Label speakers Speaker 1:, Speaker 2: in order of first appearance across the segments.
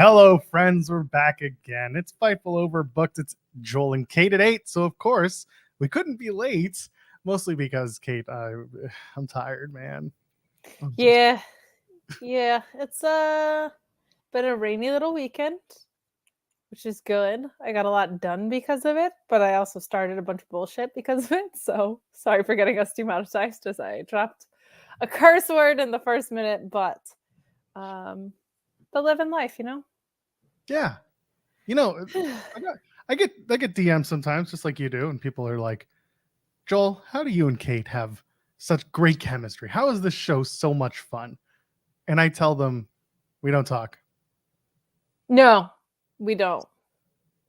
Speaker 1: Hello, friends. We're back again. It's Fightful Overbooked. It's Joel and Kate at 8. So, of course, we couldn't be late, mostly because, Kate, I'm tired, man.
Speaker 2: Yeah. It's been a rainy little weekend, which is good. I got a lot done because of it, but I also started a bunch of bullshit because of it. So sorry for getting us demonetized as I dropped a curse word in the first minute, but living life, you know?
Speaker 1: Yeah. You know, I get DMs sometimes, just like you do, and people are like, Joel, how do you and Kate have such great chemistry? How is this show so much fun? And I tell them, we don't talk.
Speaker 2: No, we don't.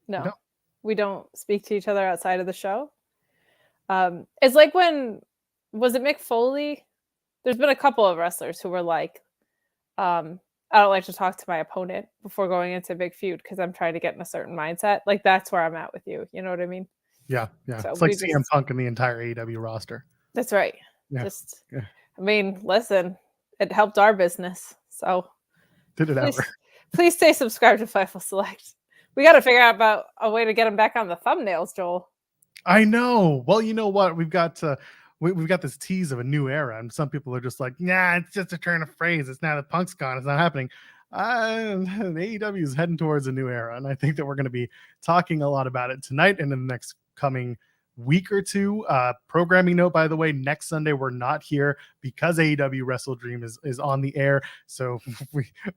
Speaker 1: We don't.
Speaker 2: We don't speak to each other outside of the show. It's like was it Mick Foley? There's been a couple of wrestlers who were like, I don't like to talk to my opponent before going into a big feud because I'm trying to get in a certain mindset. Like, that's where I'm at with you. You know what I mean?
Speaker 1: Yeah.
Speaker 2: So
Speaker 1: it's like CM Punk and the entire AEW roster.
Speaker 2: That's right.
Speaker 1: Yeah.
Speaker 2: I mean, listen, it helped our business. So
Speaker 1: did it ever?
Speaker 2: Please stay subscribed to Fightful Select. We got to figure out about a way to get them back on the thumbnails, Joel.
Speaker 1: I know. Well, you know what? We've got this tease of a new era, and some people are just like, "Nah, it's just a turn of phrase. It's now that Punk's gone. It's not happening." AEW is heading towards a new era, and I think that we're going to be talking a lot about it tonight and in the next coming week or two. Programming note, by the way, next Sunday we're not here because AEW WrestleDream is on the air. So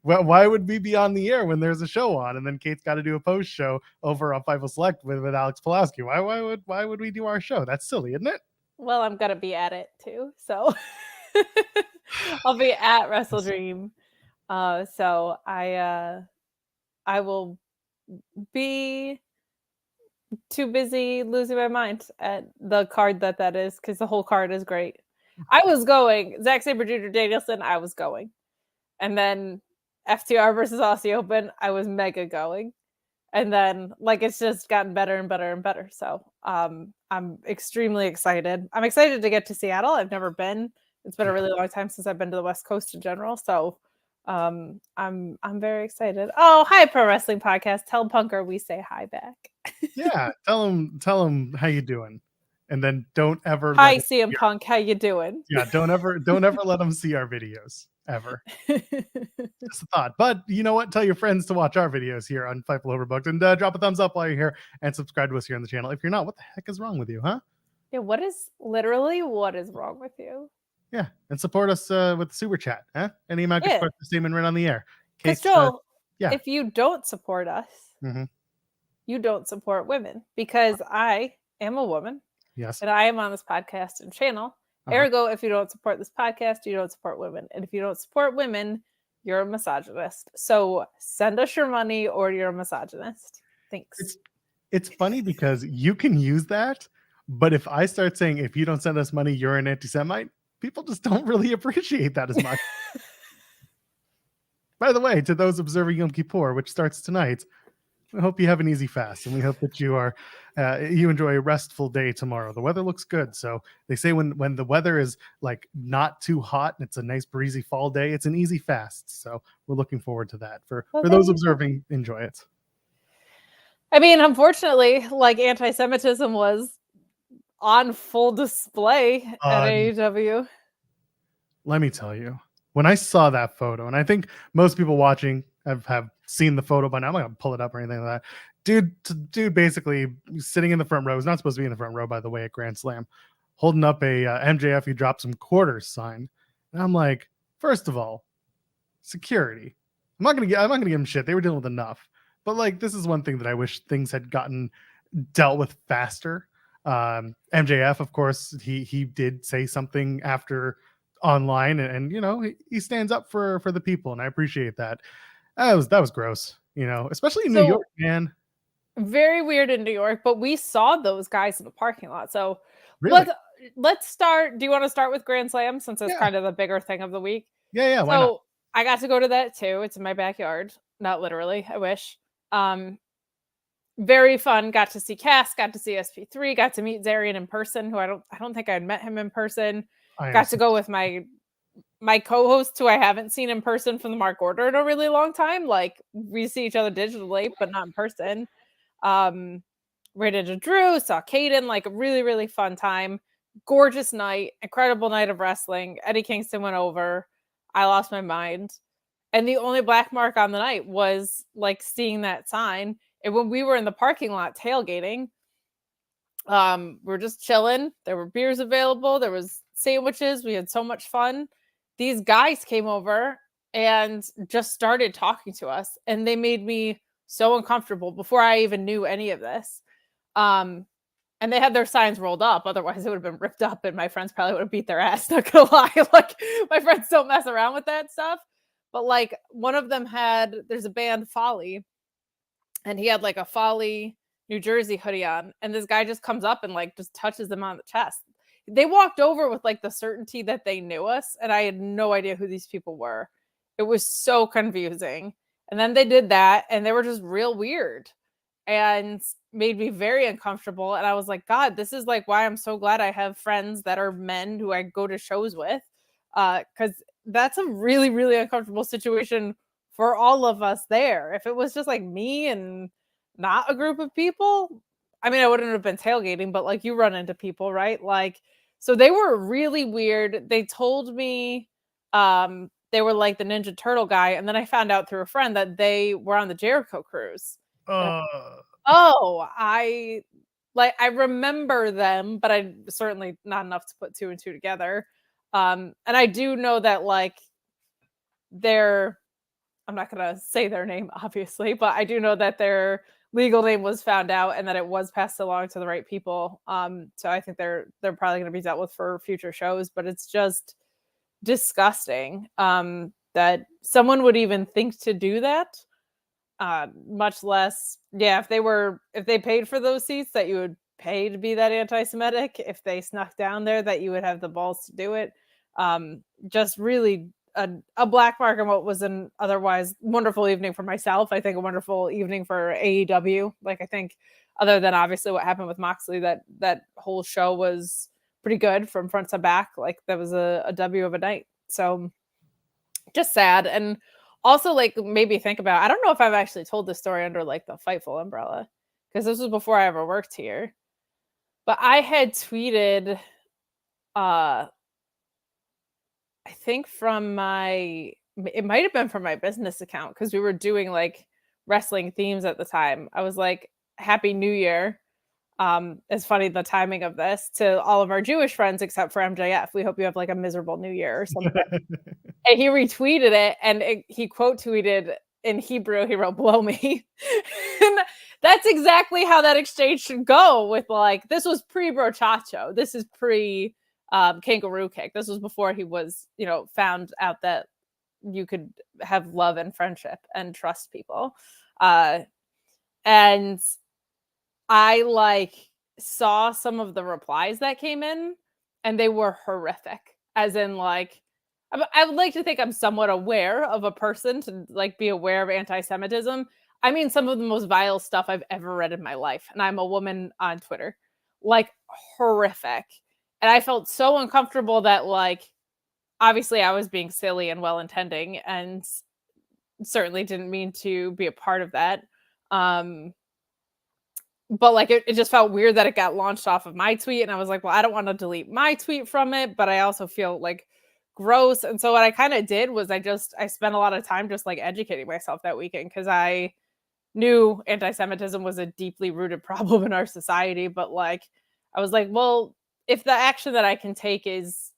Speaker 1: why would we be on the air when there's a show on? And then Kate's got to do a post show over on Fightful Select with Alex Pulaski. Why would we do our show? That's silly, isn't it?
Speaker 2: Well, I'm gonna be at it too, so I'll be at WrestleDream. So I will be too busy losing my mind at the card that is, because the whole card is great. I was going Zack Sabre Jr. Danielson. I was going, and then FTR versus Aussie Open. I was mega going, and then it's just gotten better and better and better. So I'm extremely excited. I'm excited to get to Seattle. I've never been. It's been a really long time since I've been to the West Coast in general. So I'm very excited. Oh, hi, Pro Wrestling Podcast. Tell Punker we say hi back.
Speaker 1: Yeah, tell him how you doing, and then don't ever.
Speaker 2: Hi, CM Punk, how you doing?
Speaker 1: Yeah, don't ever let him see our videos ever. Just a thought. But you know what? Tell your friends to watch our videos here on Fightful Overbooked, and drop a thumbs up while you're here, and subscribe to us here on the channel. If you're not, what the heck is wrong with you, huh?
Speaker 2: Yeah, what is wrong with you?
Speaker 1: Yeah, and support us with the super chat, huh? Any amount of statement right on the air.
Speaker 2: Because Joel, if you don't support us, you don't support women, because I am a woman.
Speaker 1: Yes.
Speaker 2: And I am on this podcast and channel. Ergo, if you don't support this podcast, you don't support women. And if you don't support women, you're a misogynist. So send us your money or you're a misogynist. Thanks.
Speaker 1: It's funny because you can use that, but if I start saying, if you don't send us money, you're an anti-Semite, people just don't really appreciate that as much. By the way, to those observing Yom Kippur, which starts tonight, I hope you have an easy fast, and we hope that you enjoy a restful day tomorrow. The weather looks good, so they say when the weather is not too hot and it's a nice breezy fall day, it's an easy fast. So we're looking forward to that. For those observing, enjoy it.
Speaker 2: I mean, unfortunately, anti-Semitism was on full display at AEW.
Speaker 1: Let me tell you, when I saw that photo, and I think most people watching have seen the photo by now. I'm not gonna pull it up or anything like that. Dude basically sitting in the front row. He's not supposed to be in the front row, by the way, at Grand Slam, holding up a MJF, you drop some quarters sign. And I'm like, first of all, security. I'm not gonna give him shit. They were dealing with enough. But this is one thing that I wish things had gotten dealt with faster. MJF, of course, he did say something after online, and he stands up for the people, and I appreciate that. That was gross, especially in New York, man.
Speaker 2: Very weird in New York, but we saw those guys in the parking lot. So
Speaker 1: really?
Speaker 2: let's start. Do you want to start with Grand Slam, since it's kind of the bigger thing of the week?
Speaker 1: Yeah. Why not?
Speaker 2: I got to go to that too. It's in my backyard. Not literally, I wish. Very fun. Got to see Cass, got to see SP3, got to meet Zarian in person, who I don't think I'd met him in person. Got to go with my my co-host, who I haven't seen in person from the Mark Order in a really long time. Like, we see each other digitally, but not in person. Ran into Drew, saw Caden, like a really, really fun time. Gorgeous night, incredible night of wrestling. Eddie Kingston went over. I lost my mind. And the only black mark on the night was like seeing that sign. And when we were in the parking lot tailgating, we're just chilling. There were beers available. There was sandwiches. We had so much fun. These guys came over and just started talking to us, and they made me so uncomfortable before I even knew any of this. And they had their signs rolled up. Otherwise, it would have been ripped up, and my friends probably would have beat their ass. Not gonna lie, like my friends don't mess around with that stuff. But like one of them there's a band Folly, and he had like a Folly New Jersey hoodie on, and this guy just comes up and like just touches them on the chest. They walked over with like the certainty that they knew us, and I had no idea who these people were. It was so confusing. And then they did that, and they were just real weird and made me very uncomfortable. And I was like, God, this is like why I'm so glad I have friends that are men who I go to shows with. Because that's a really, really uncomfortable situation for all of us there. If it was just like me and not a group of people, I mean, I wouldn't have been tailgating, but like you run into people, right? Like, so they were really weird. They told me they were like the Ninja Turtle guy. And then I found out through a friend that they were on the Jericho cruise. Oh, I remember them, but I certainly not enough to put two and two together. And I do know that like I'm not gonna say their name, obviously, but I do know that their legal name was found out and that it was passed along to the right people. So I think they're probably gonna be dealt with for future shows, but it's just disgusting that someone would even think to do that. Much less, yeah, if they paid for those seats, that you would pay to be that anti-Semitic. If they snuck down there, that you would have the balls to do it. Just really a black mark on what was an otherwise wonderful evening for myself. I think a wonderful evening for AEW. Like, I think other than obviously what happened with Moxley, that whole show was pretty good from front to back. Like, that was a W of a night. So just sad. And also like maybe think about, I don't know if I've actually told this story under like the Fightful umbrella, because this was before I ever worked here. But I had tweeted I think it might have been from my business account, because we were doing like wrestling themes at the time. I was like, Happy New Year. It's funny the timing of this, to all of our Jewish friends except for MJF. We hope you have like a miserable New Year or something. And he retweeted it, and he quote tweeted in Hebrew, he wrote, "Blow me." And that's exactly how that exchange should go. With like, this was pre Brochacho. This is pre Kangaroo Kick. This was before he was, found out that you could have love and friendship and trust people. And I like saw some of the replies that came in, and they were horrific. As in, like, I would like to think I'm somewhat aware of a person to like be aware of anti-Semitism. I mean, some of the most vile stuff I've ever read in my life, and I'm a woman on Twitter, like horrific. And I felt so uncomfortable that, like, obviously I was being silly and well-intending, and certainly didn't mean to be a part of that. But like it just felt weird that it got launched off of my tweet, and I was like, well, I don't want to delete my tweet from it, but I also feel like gross. And so what I kind of did was I spent a lot of time just like educating myself that weekend, because I knew anti-Semitism was a deeply rooted problem in our society. But like, I was like, well, if the action that I can take is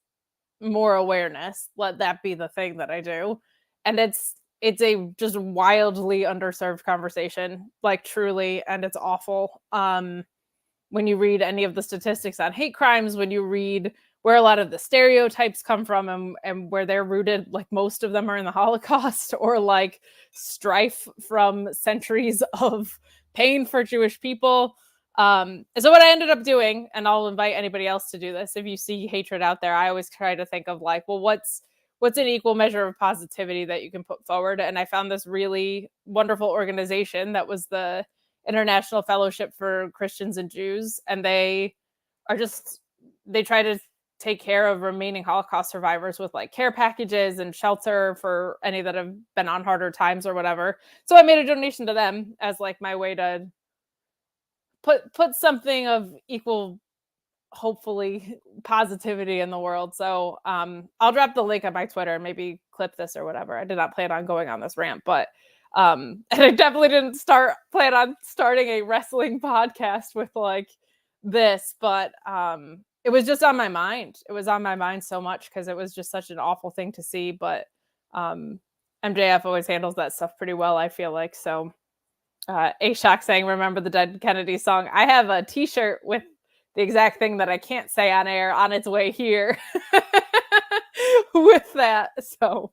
Speaker 2: more awareness, let that be the thing that I do. And it's a just wildly underserved conversation, like truly, and it's awful. When you read any of the statistics on hate crimes, when you read where a lot of the stereotypes come from, and where they're rooted, like most of them are in the Holocaust, or like strife from centuries of pain for Jewish people. So what I ended up doing, and I'll invite anybody else to do this, if you see hatred out there, I always try to think of like, well, what's an equal measure of positivity that you can put forward? And I found this really wonderful organization that was the International Fellowship for Christians and Jews. And they try to take care of remaining Holocaust survivors with like care packages and shelter for any that have been on harder times or whatever. So I made a donation to them as like my way to put something of equal, hopefully, positivity in the world. So I'll drop the link on my Twitter and maybe clip this or whatever. I did not plan on going on this rant, but and I definitely didn't plan on starting a wrestling podcast with like this, but it was just on my mind. It was on my mind so much because it was just such an awful thing to see. But MJF always handles that stuff pretty well, I feel like. So A-Shock saying, remember the Dead Kennedy song. I have a t-shirt with the exact thing that I can't say on air on its way here with that. So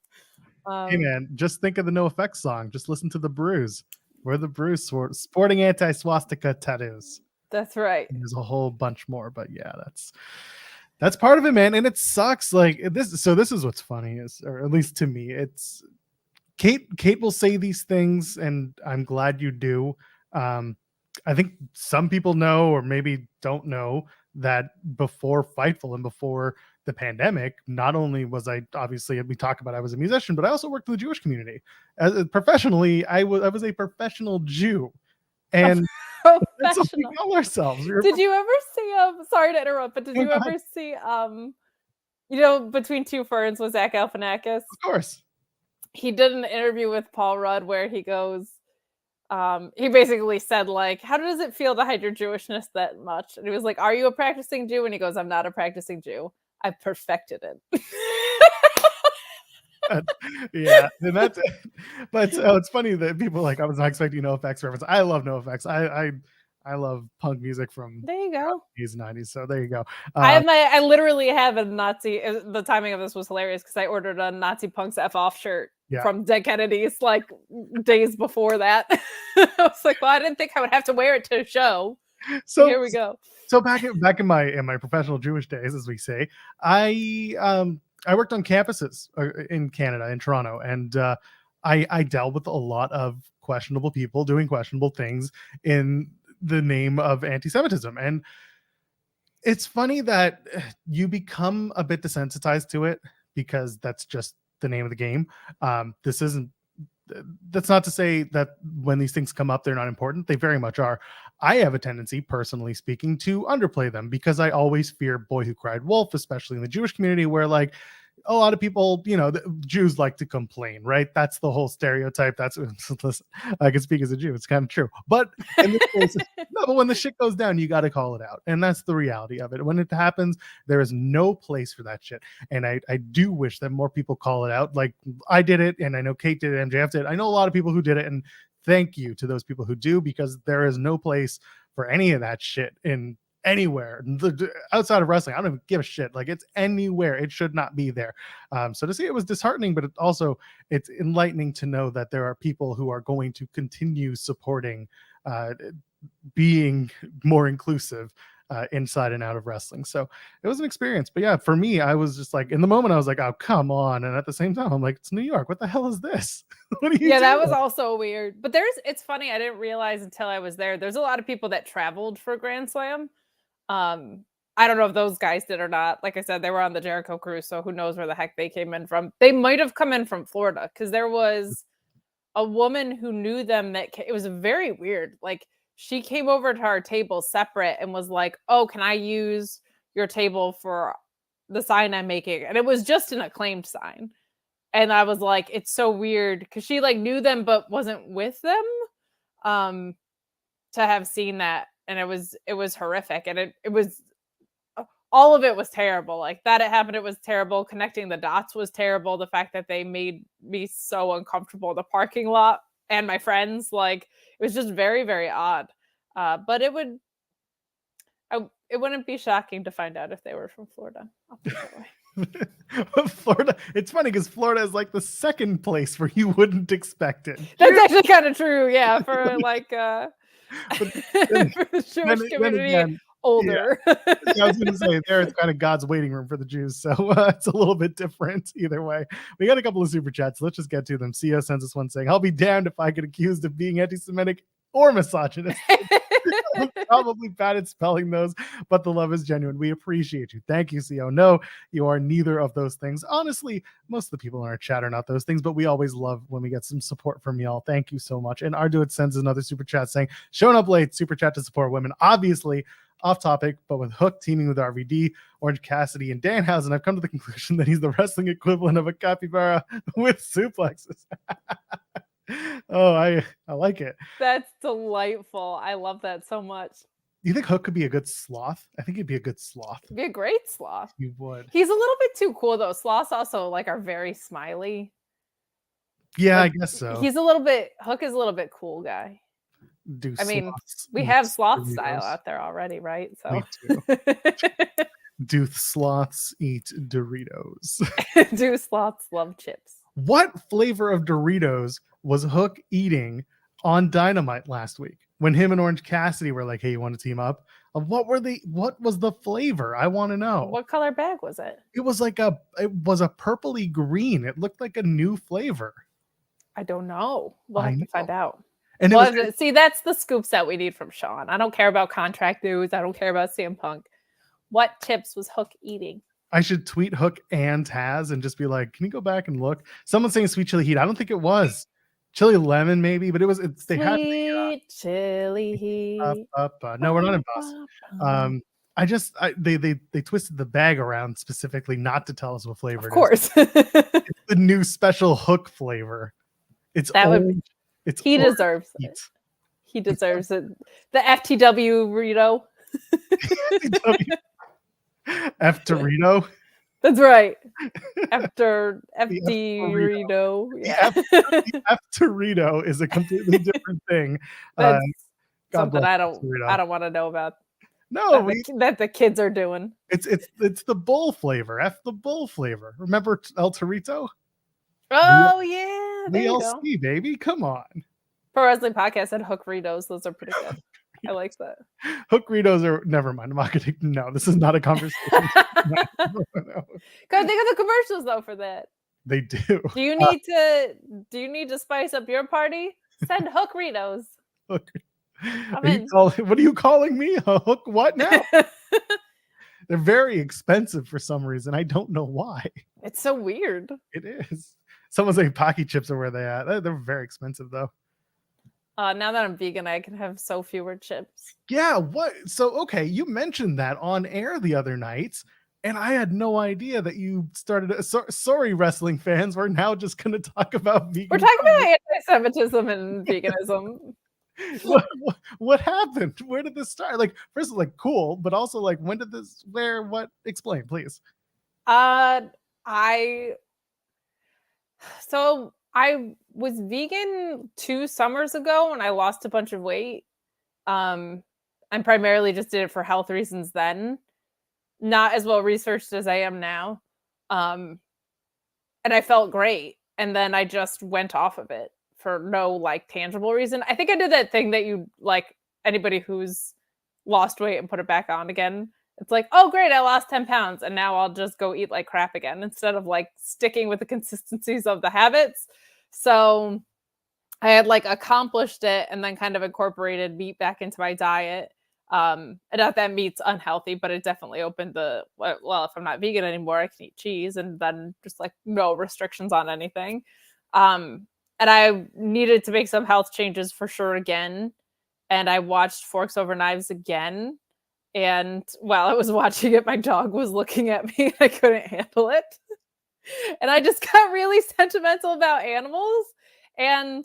Speaker 1: hey man, just think of the NoFX song. Just listen to the Bruise. We're the Bruise sporting anti-swastika tattoos.
Speaker 2: That's right.
Speaker 1: And there's a whole bunch more, but yeah, that's part of it, man. And it sucks. Like this. So this is what's funny is, or at least to me, it's Kate will say these things, and I'm glad you do. I think some people know, or maybe don't know, that before Fightful and before the pandemic, not only was I obviously, we talk about I was a musician, but I also worked in the Jewish community. Professionally, I was a professional Jew, and that's what we call ourselves.
Speaker 2: Did you ever see sorry to interrupt, but did you ever see Between Two Ferns with Zach Galifianakis?
Speaker 1: Of course.
Speaker 2: He did an interview with Paul Rudd where he goes, he basically said, like, how does it feel to hide your Jewishness that much? And he was like, are you a practicing Jew? And he goes, I'm not a practicing Jew. I've perfected it.
Speaker 1: Yeah, and that's it. But it's funny that people like, I was not expecting NoFX reference. I love NoFX. I love punk music from
Speaker 2: there you go.
Speaker 1: the 90s. So there you go.
Speaker 2: I literally have a Nazi. The timing of this was hilarious because I ordered a Nazi Punks F Off shirt from Dead Kennedys like days before that. I was like, well, I didn't think I would have to wear it to a show. So here we go.
Speaker 1: So back in my professional Jewish days, as we say, I worked on campuses in Canada, in Toronto, and I dealt with a lot of questionable people doing questionable things in the name of anti-Semitism. And it's funny that you become a bit desensitized to it because that's just the name of the game. That's not to say that when these things come up, they're not important. They very much are. I have a tendency, personally speaking, to underplay them because I always fear Boy Who Cried Wolf, especially in the Jewish community, where like a lot of people, the Jews like to complain, right? That's the whole stereotype. Listen, I can speak as a Jew. It's kind of true. But in this case, no, but when the shit goes down, you got to call it out. And that's the reality of it. When it happens, there is no place for that shit. And I do wish that more people call it out. Like I did it, and I know Kate did it, MJF did. I know a lot of people who did it, and thank you to those people who do, because there is no place for any of that shit in anywhere outside of wrestling. I don't even give a shit. Like it's anywhere. It should not be there. So to see it was disheartening, but it's enlightening to know that there are people who are going to continue supporting being more inclusive inside and out of wrestling. So it was an experience. But yeah, for me, I was just like, in the moment, I was like, oh, come on. And at the same time, I'm like, it's New York. What the hell is this? What are you doing?
Speaker 2: That was also weird. But it's funny. I didn't realize until I was there. There's a lot of people that traveled for Grand Slam. I don't know if those guys did or not. Like I said, they were on the Jericho cruise, so who knows where the heck they came in from. They might have come in from Florida because there was a woman who knew them it was very weird. Like she came over to our table separate and was like, oh, can I use your table for the sign I'm making? And it was just an Acclaimed sign. And I was like, it's so weird because she like knew them but wasn't with them to have seen that. And it was horrific. And it was, all of it was terrible. Like that it happened, it was terrible. Connecting the dots was terrible. The fact that they made me so uncomfortable in the parking lot and my friends, like it was just very, very odd. But it wouldn't be shocking to find out if they were from Florida. I'll put it that way.
Speaker 1: Florida, it's funny because Florida is like the second place where you wouldn't expect it.
Speaker 2: That's actually kind of true. Yeah. For like, for the Jewish community, again, older.
Speaker 1: Yeah. I was going to say there it's kind of God's waiting room for the Jews, so it's a little bit different either way. We got a couple of super chats. Let's just get to them. Cio sends us one saying, "I'll be damned if I get accused of being anti-Semitic or misogynist. I'm probably bad at spelling those, but the love is genuine. We appreciate you. Thank you, CO. No, you are neither of those things. Honestly, most of the people in our chat are not those things, but we always love when we get some support from y'all. Thank you so much. And Arduit sends another super chat saying, showing up late, super chat to support women. Obviously, off topic, but with Hook teaming with RVD, Orange Cassidy, and Danhausen, I've come to the conclusion that he's the wrestling equivalent of a capybara with suplexes. Oh, I like it.
Speaker 2: That's delightful. I love that so much.
Speaker 1: You think Hook could be a good sloth? I think he'd be a good sloth.
Speaker 2: He'd be a great sloth.
Speaker 1: You would.
Speaker 2: He's a little bit too cool though. Sloths also like are very smiley.
Speaker 1: Yeah,
Speaker 2: like,
Speaker 1: I guess so.
Speaker 2: Hook is a little bit cool guy. I mean, we have sloth style out there already, right? So
Speaker 1: do sloths eat Doritos?
Speaker 2: Do sloths love chips?
Speaker 1: What flavor of Doritos was Hook eating on Dynamite last week when him and Orange Cassidy were like, hey, you want to team up? What was the flavor? I want to know.
Speaker 2: What color bag was it?
Speaker 1: It was a purpley green. It looked like a new flavor.
Speaker 2: I don't know. We'll have to find out.
Speaker 1: And
Speaker 2: see, that's the scoops that we need from Sean. I don't care about contract news. I don't care about CM Punk. What chips was Hook eating?
Speaker 1: I should tweet Hook and Taz and just be like, can you go back and look? Someone's saying sweet chili heat. I don't think it was. Chili lemon, maybe, but they had
Speaker 2: chili heat.
Speaker 1: No, we're not in Boston. They twisted the bag around specifically not to tell us what flavor
Speaker 2: it is. Of course.
Speaker 1: It's the new special Hook flavor.
Speaker 2: He deserves it. He deserves it. The FTW Rito.
Speaker 1: F Dorito.
Speaker 2: That's right. After FD Rito.
Speaker 1: Yeah. F Dorito is a completely different thing.
Speaker 2: That's something I don't want to know about.
Speaker 1: No,
Speaker 2: that the kids are doing.
Speaker 1: It's the bull flavor. F the bull flavor. Remember El Torito?
Speaker 2: Oh yeah,
Speaker 1: VLC baby, come on.
Speaker 2: Pro Wrestling Podcast said Hook Ritos. Those are pretty good. I like that.
Speaker 1: Hook Ritos are never mind. I'm not gonna. No, this is not a conversation. No.
Speaker 2: Gotta think of the commercials though for that.
Speaker 1: They do.
Speaker 2: Do you need to spice up your party? Send Hook Ritos.
Speaker 1: What are you calling me? A hook? What now? They're very expensive for some reason. I don't know why.
Speaker 2: It's so weird.
Speaker 1: It is. Someone's saying Pocky chips are where they at. They're very expensive though.
Speaker 2: Now that I'm vegan, I can have so fewer chips.
Speaker 1: Yeah. What? So okay, you mentioned that on air the other night, and I had no idea that you started. Sorry, wrestling fans. We're now just going to talk about vegan.
Speaker 2: We're talking about anti-Semitism and veganism.
Speaker 1: What happened? Where did this start? Like, first of all, like, cool, but also like, when did this? Where? What? Explain, please.
Speaker 2: So I was vegan 2 summers ago and I lost a bunch of weight. And primarily just did it for health reasons then. Not as well researched as I am now. And I felt great. And then I just went off of it for no like tangible reason. I think I did that thing that you like anybody who's lost weight and put it back on again. It's like, oh, great, I lost 10 pounds and now I'll just go eat like crap again instead of like sticking with the consistencies of the habits. So I had like accomplished it and then kind of incorporated meat back into my diet. And not that meat's unhealthy, but it definitely opened if I'm not vegan anymore, I can eat cheese and then just like no restrictions on anything. And I needed to make some health changes for sure again. And I watched Forks Over Knives again. And while I was watching it, my dog was looking at me and I couldn't handle it. And I just got really sentimental about animals. And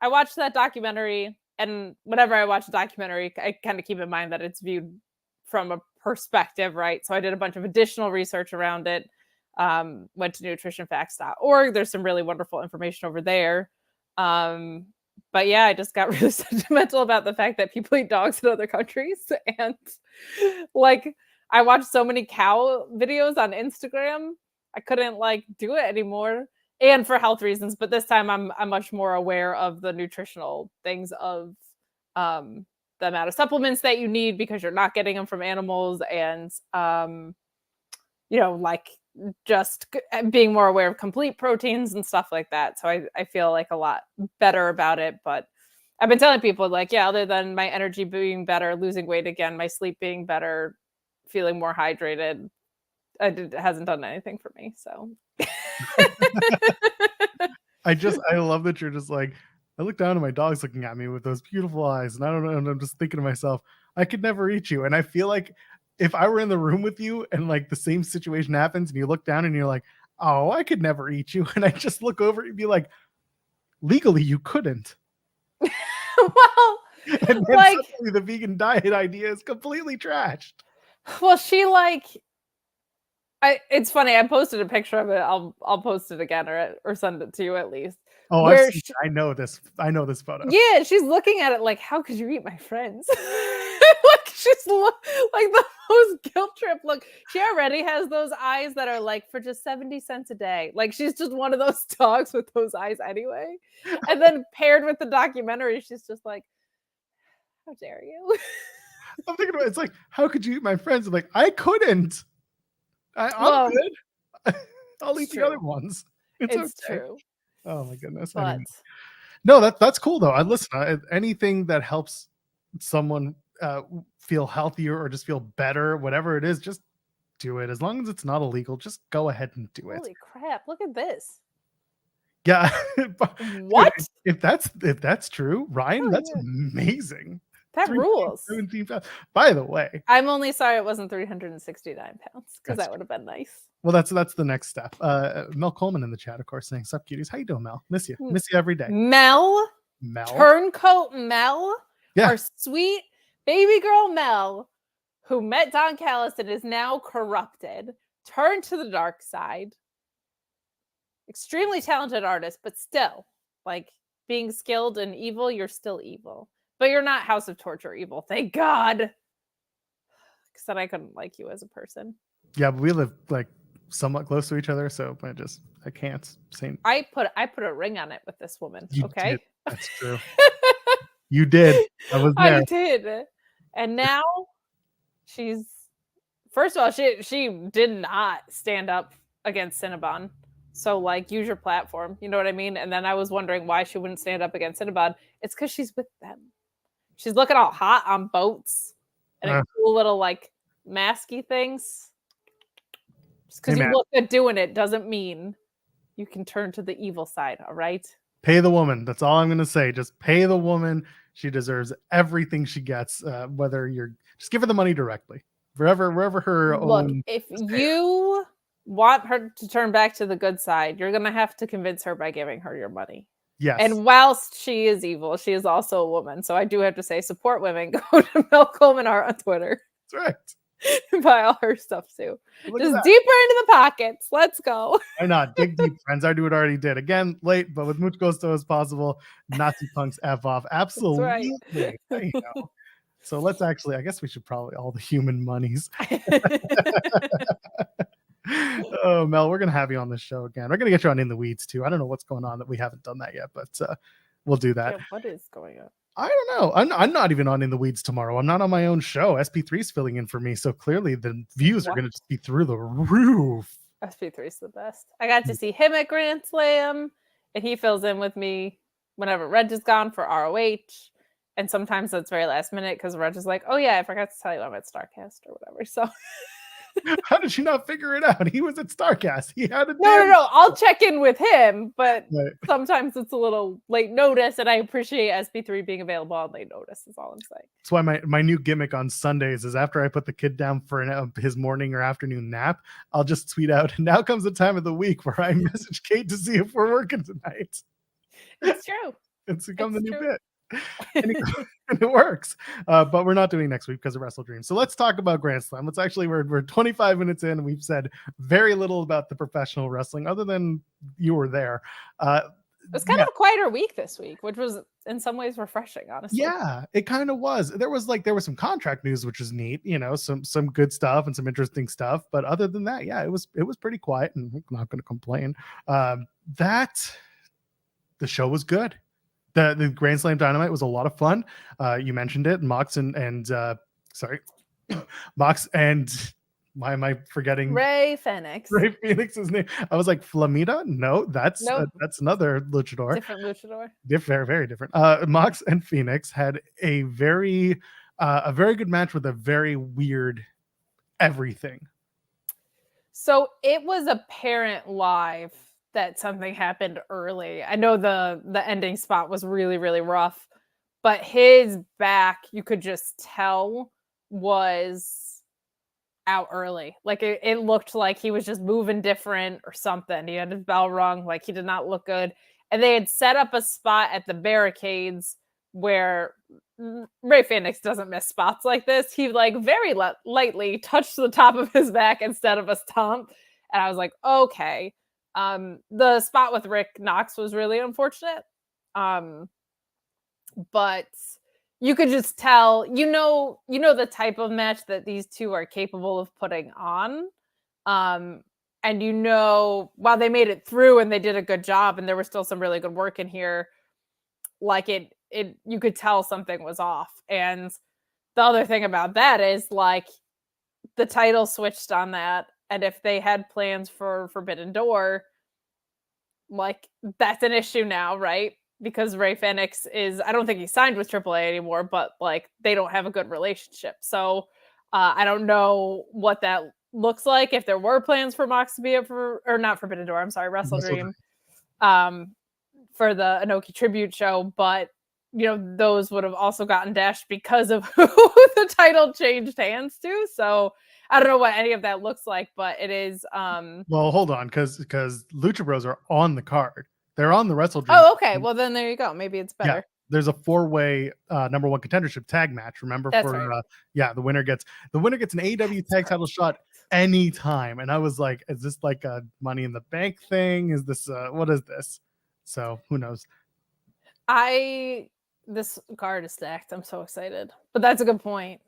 Speaker 2: I watched that documentary. And whenever I watch a documentary, I kind of keep in mind that it's viewed from a perspective, right? So I did a bunch of additional research around it. Went to nutritionfacts.org. There's some really wonderful information over there. But yeah, I just got really sentimental about the fact that people eat dogs in other countries. And like, I watched so many cow videos on Instagram. I couldn't like do it anymore. And for health reasons, but this time I'm much more aware of the nutritional things of the amount of supplements that you need because you're not getting them from animals, and like just being more aware of complete proteins and stuff like that. So I feel like a lot better about it, but I've been telling people like, yeah, other than my energy being better, losing weight again, my sleep being better, feeling more hydrated, it hasn't done anything for me. So
Speaker 1: I love that you're just like, I look down and my dog's looking at me with those beautiful eyes, and I don't know, and I'm just thinking to myself, I could never eat you. And I feel like if I were in the room with you and like the same situation happens and you look down and you're like, oh, I could never eat you, and I just look over and be like, legally you couldn't.
Speaker 2: well,
Speaker 1: And then
Speaker 2: like
Speaker 1: suddenly the vegan diet idea is completely trashed.
Speaker 2: well, she like it's funny. I posted a picture of it. I'll post it again or send it to you at least.
Speaker 1: Oh,
Speaker 2: Where
Speaker 1: I know this photo.
Speaker 2: yeah, she's looking at it like, how could you eat my friends? Like she's like the most guilt trip look. She already has those eyes that are like for just 70 cents a day. Like she's just one of those dogs with those eyes anyway. And then paired with the documentary, she's just like, how dare you?
Speaker 1: I'm thinking about it's like, how could you eat my friends? I'm like, I couldn't. I'm
Speaker 2: Well,
Speaker 1: good. I'll eat
Speaker 2: it's
Speaker 1: the other
Speaker 2: true.
Speaker 1: ones.
Speaker 2: It's
Speaker 1: okay.
Speaker 2: true.
Speaker 1: Oh my goodness.
Speaker 2: But
Speaker 1: Anyway. No, that's cool though. I listen. Anything that helps someone feel healthier or just feel better, whatever it is, just do it. As long as it's not illegal, just go ahead and do it.
Speaker 2: holy crap, look at this.
Speaker 1: Yeah.
Speaker 2: What?
Speaker 1: Dude, if that's true, Ryan,
Speaker 2: Oh,
Speaker 1: that's
Speaker 2: yeah.
Speaker 1: amazing.
Speaker 2: That rules.
Speaker 1: 17 pounds. By the way,
Speaker 2: I'm only sorry it wasn't 369 pounds because
Speaker 1: That's
Speaker 2: that would have been nice.
Speaker 1: well, that's the next step. Mel Coleman in the chat, of course, saying, "Sup, cuties? How you doing, Mel? Miss you every day."
Speaker 2: Mel,
Speaker 1: Mel,
Speaker 2: turncoat Mel,
Speaker 1: Yeah.
Speaker 2: our sweet baby girl Mel, who met Don Callis and is now corrupted, turned to the dark side. Extremely talented artist, but still, like being skilled and evil, you're still evil. But you're not House of Torture evil, thank God. Because then I couldn't like you as a person.
Speaker 1: Yeah, but we live like somewhat close to each other, so I can't say.
Speaker 2: I put a ring on it with this woman.
Speaker 1: You
Speaker 2: Okay,
Speaker 1: did. That's true. You did. I was there.
Speaker 2: I did, and now she's. First of all, she did not stand up against Cinnabon. So like, use your platform. You know what I mean? And then I was wondering why she wouldn't stand up against Cinnabon. It's because she's with them. She's looking all hot on boats and in cool little like masky things. Just because you look good doing it doesn't mean you can turn to the evil side. All right.
Speaker 1: Pay the woman. That's all I'm going to say. Just pay the woman. She deserves everything she gets. Whether you're just give her the money directly. Wherever her
Speaker 2: Look,
Speaker 1: own.
Speaker 2: if you want her to turn back to the good side, you're gonna have to convince her by giving her your money.
Speaker 1: Yes.
Speaker 2: And whilst she is evil, she is also a woman. So I do have to say, support women. Go to Mel Coleman Art on Twitter.
Speaker 1: That's right.
Speaker 2: Buy all her stuff too.
Speaker 1: Look
Speaker 2: Just deeper into the pockets. Let's go.
Speaker 1: Why not? Dig deep, friends. Our dude already did. Again, late, but with much gusto as possible. Nazi punks F off. Absolutely.
Speaker 2: Right.
Speaker 1: There you go. So let's actually, I guess we should probably all the human monies. Oh, Mel, we're going to have you on the show again. We're going to get you on In the Weeds too. I don't know what's going on that we haven't done that yet, but we'll do that.
Speaker 2: Yeah, what is going on?
Speaker 1: I don't know. I'm not even on In the Weeds tomorrow. I'm not on my own show. SP3 is filling in for me. So clearly the views are going to just be through the roof.
Speaker 2: SP3 is the best. I got to see him at Grand Slam, and he fills in with me whenever Reg is gone for ROH. And sometimes that's very last minute because Reg is like, oh yeah, I forgot to tell you I'm at StarCast or whatever. So
Speaker 1: how did you not figure it out? He was at StarCast. He had a
Speaker 2: no. I'll check in with him, but sometimes it's a little late notice, and I appreciate SP3 being available on late notice. Is all I'm saying.
Speaker 1: That's why my new gimmick on Sundays is after I put the kid down for his morning or afternoon nap, I'll just tweet out, now comes the time of the week where I message Kate to see if we're working tonight.
Speaker 2: It's true.
Speaker 1: It's become the new bit. And it works, but we're not doing next week because of WrestleDream. So let's talk about Grand Slam. Let's actually we're 25 minutes in and we've said very little about the professional wrestling other than you were there.
Speaker 2: It was kind of a quieter week this week, which was in some ways refreshing, honestly.
Speaker 1: Yeah, it kind of was. There was some contract news, which was neat, some good stuff and some interesting stuff. But other than that, yeah, it was pretty quiet, and I'm not going to complain. The show was good. The Grand Slam Dynamite was a lot of fun. You mentioned it, Mox and Mox and Why am I forgetting
Speaker 2: Ray Phoenix.
Speaker 1: Ray Phoenix's name? I was like, Flamita? No, that's
Speaker 2: Nope.
Speaker 1: that's another luchador.
Speaker 2: Different luchador.
Speaker 1: Very, very different. Mox and Phoenix had a very good match with a very weird everything.
Speaker 2: So it was apparent live that something happened early. I know the ending spot was really, really rough, but his back, you could just tell, was out early. Like it looked like he was just moving different or something. He had his bell rung, like he did not look good. And they had set up a spot at the barricades where Ray Phoenix doesn't miss spots like this. He like very lightly touched the top of his back instead of a stomp. And I was like, okay. The spot with Rick Knox was really unfortunate. But you could just tell, you know the type of match that these two are capable of putting on. And while they made it through and they did a good job and there was still some really good work in here, like you could tell something was off. And the other thing about that is like the title switched on that. And if they had plans for Forbidden Door, like that's an issue now, right? Because Ray Phoenix I don't think he signed with AAA anymore, but like they don't have a good relationship. So I don't know what that looks like. If there were plans for Mox to be up or not Forbidden Door, I'm sorry, WrestleDream, for the Inoki tribute show, but those would have also gotten dashed because of who the title changed hands to. So I don't know what any of that looks like, but it is.
Speaker 1: Well, hold on, because Lucha Bros are on the card. They're on the WrestleDream.
Speaker 2: Oh, okay. Well, then there you go. Maybe it's better.
Speaker 1: Yeah, there's a 4-way number 1 contendership tag match. Remember,
Speaker 2: that's right.
Speaker 1: The winner gets an AEW tag title shot anytime. And I was like, is this like a Money in the Bank thing? Is this what is this? So who knows?
Speaker 2: This card is stacked. I'm so excited. But that's a good point.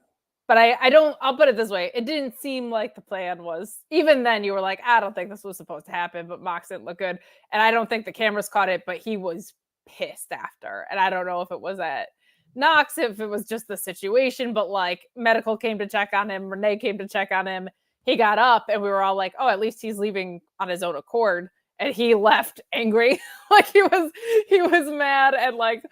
Speaker 2: But I'll put it this way. It didn't seem like the plan was. Even then, you were like, I don't think this was supposed to happen, but Mox didn't look good. And I don't think the cameras caught it, but he was pissed after. And I don't know if it was at Knox, if it was just the situation, but like Medical came to check on him, Renee came to check on him. He got up and we were all like, oh, at least he's leaving on his own accord. And he left angry. Like he was mad and like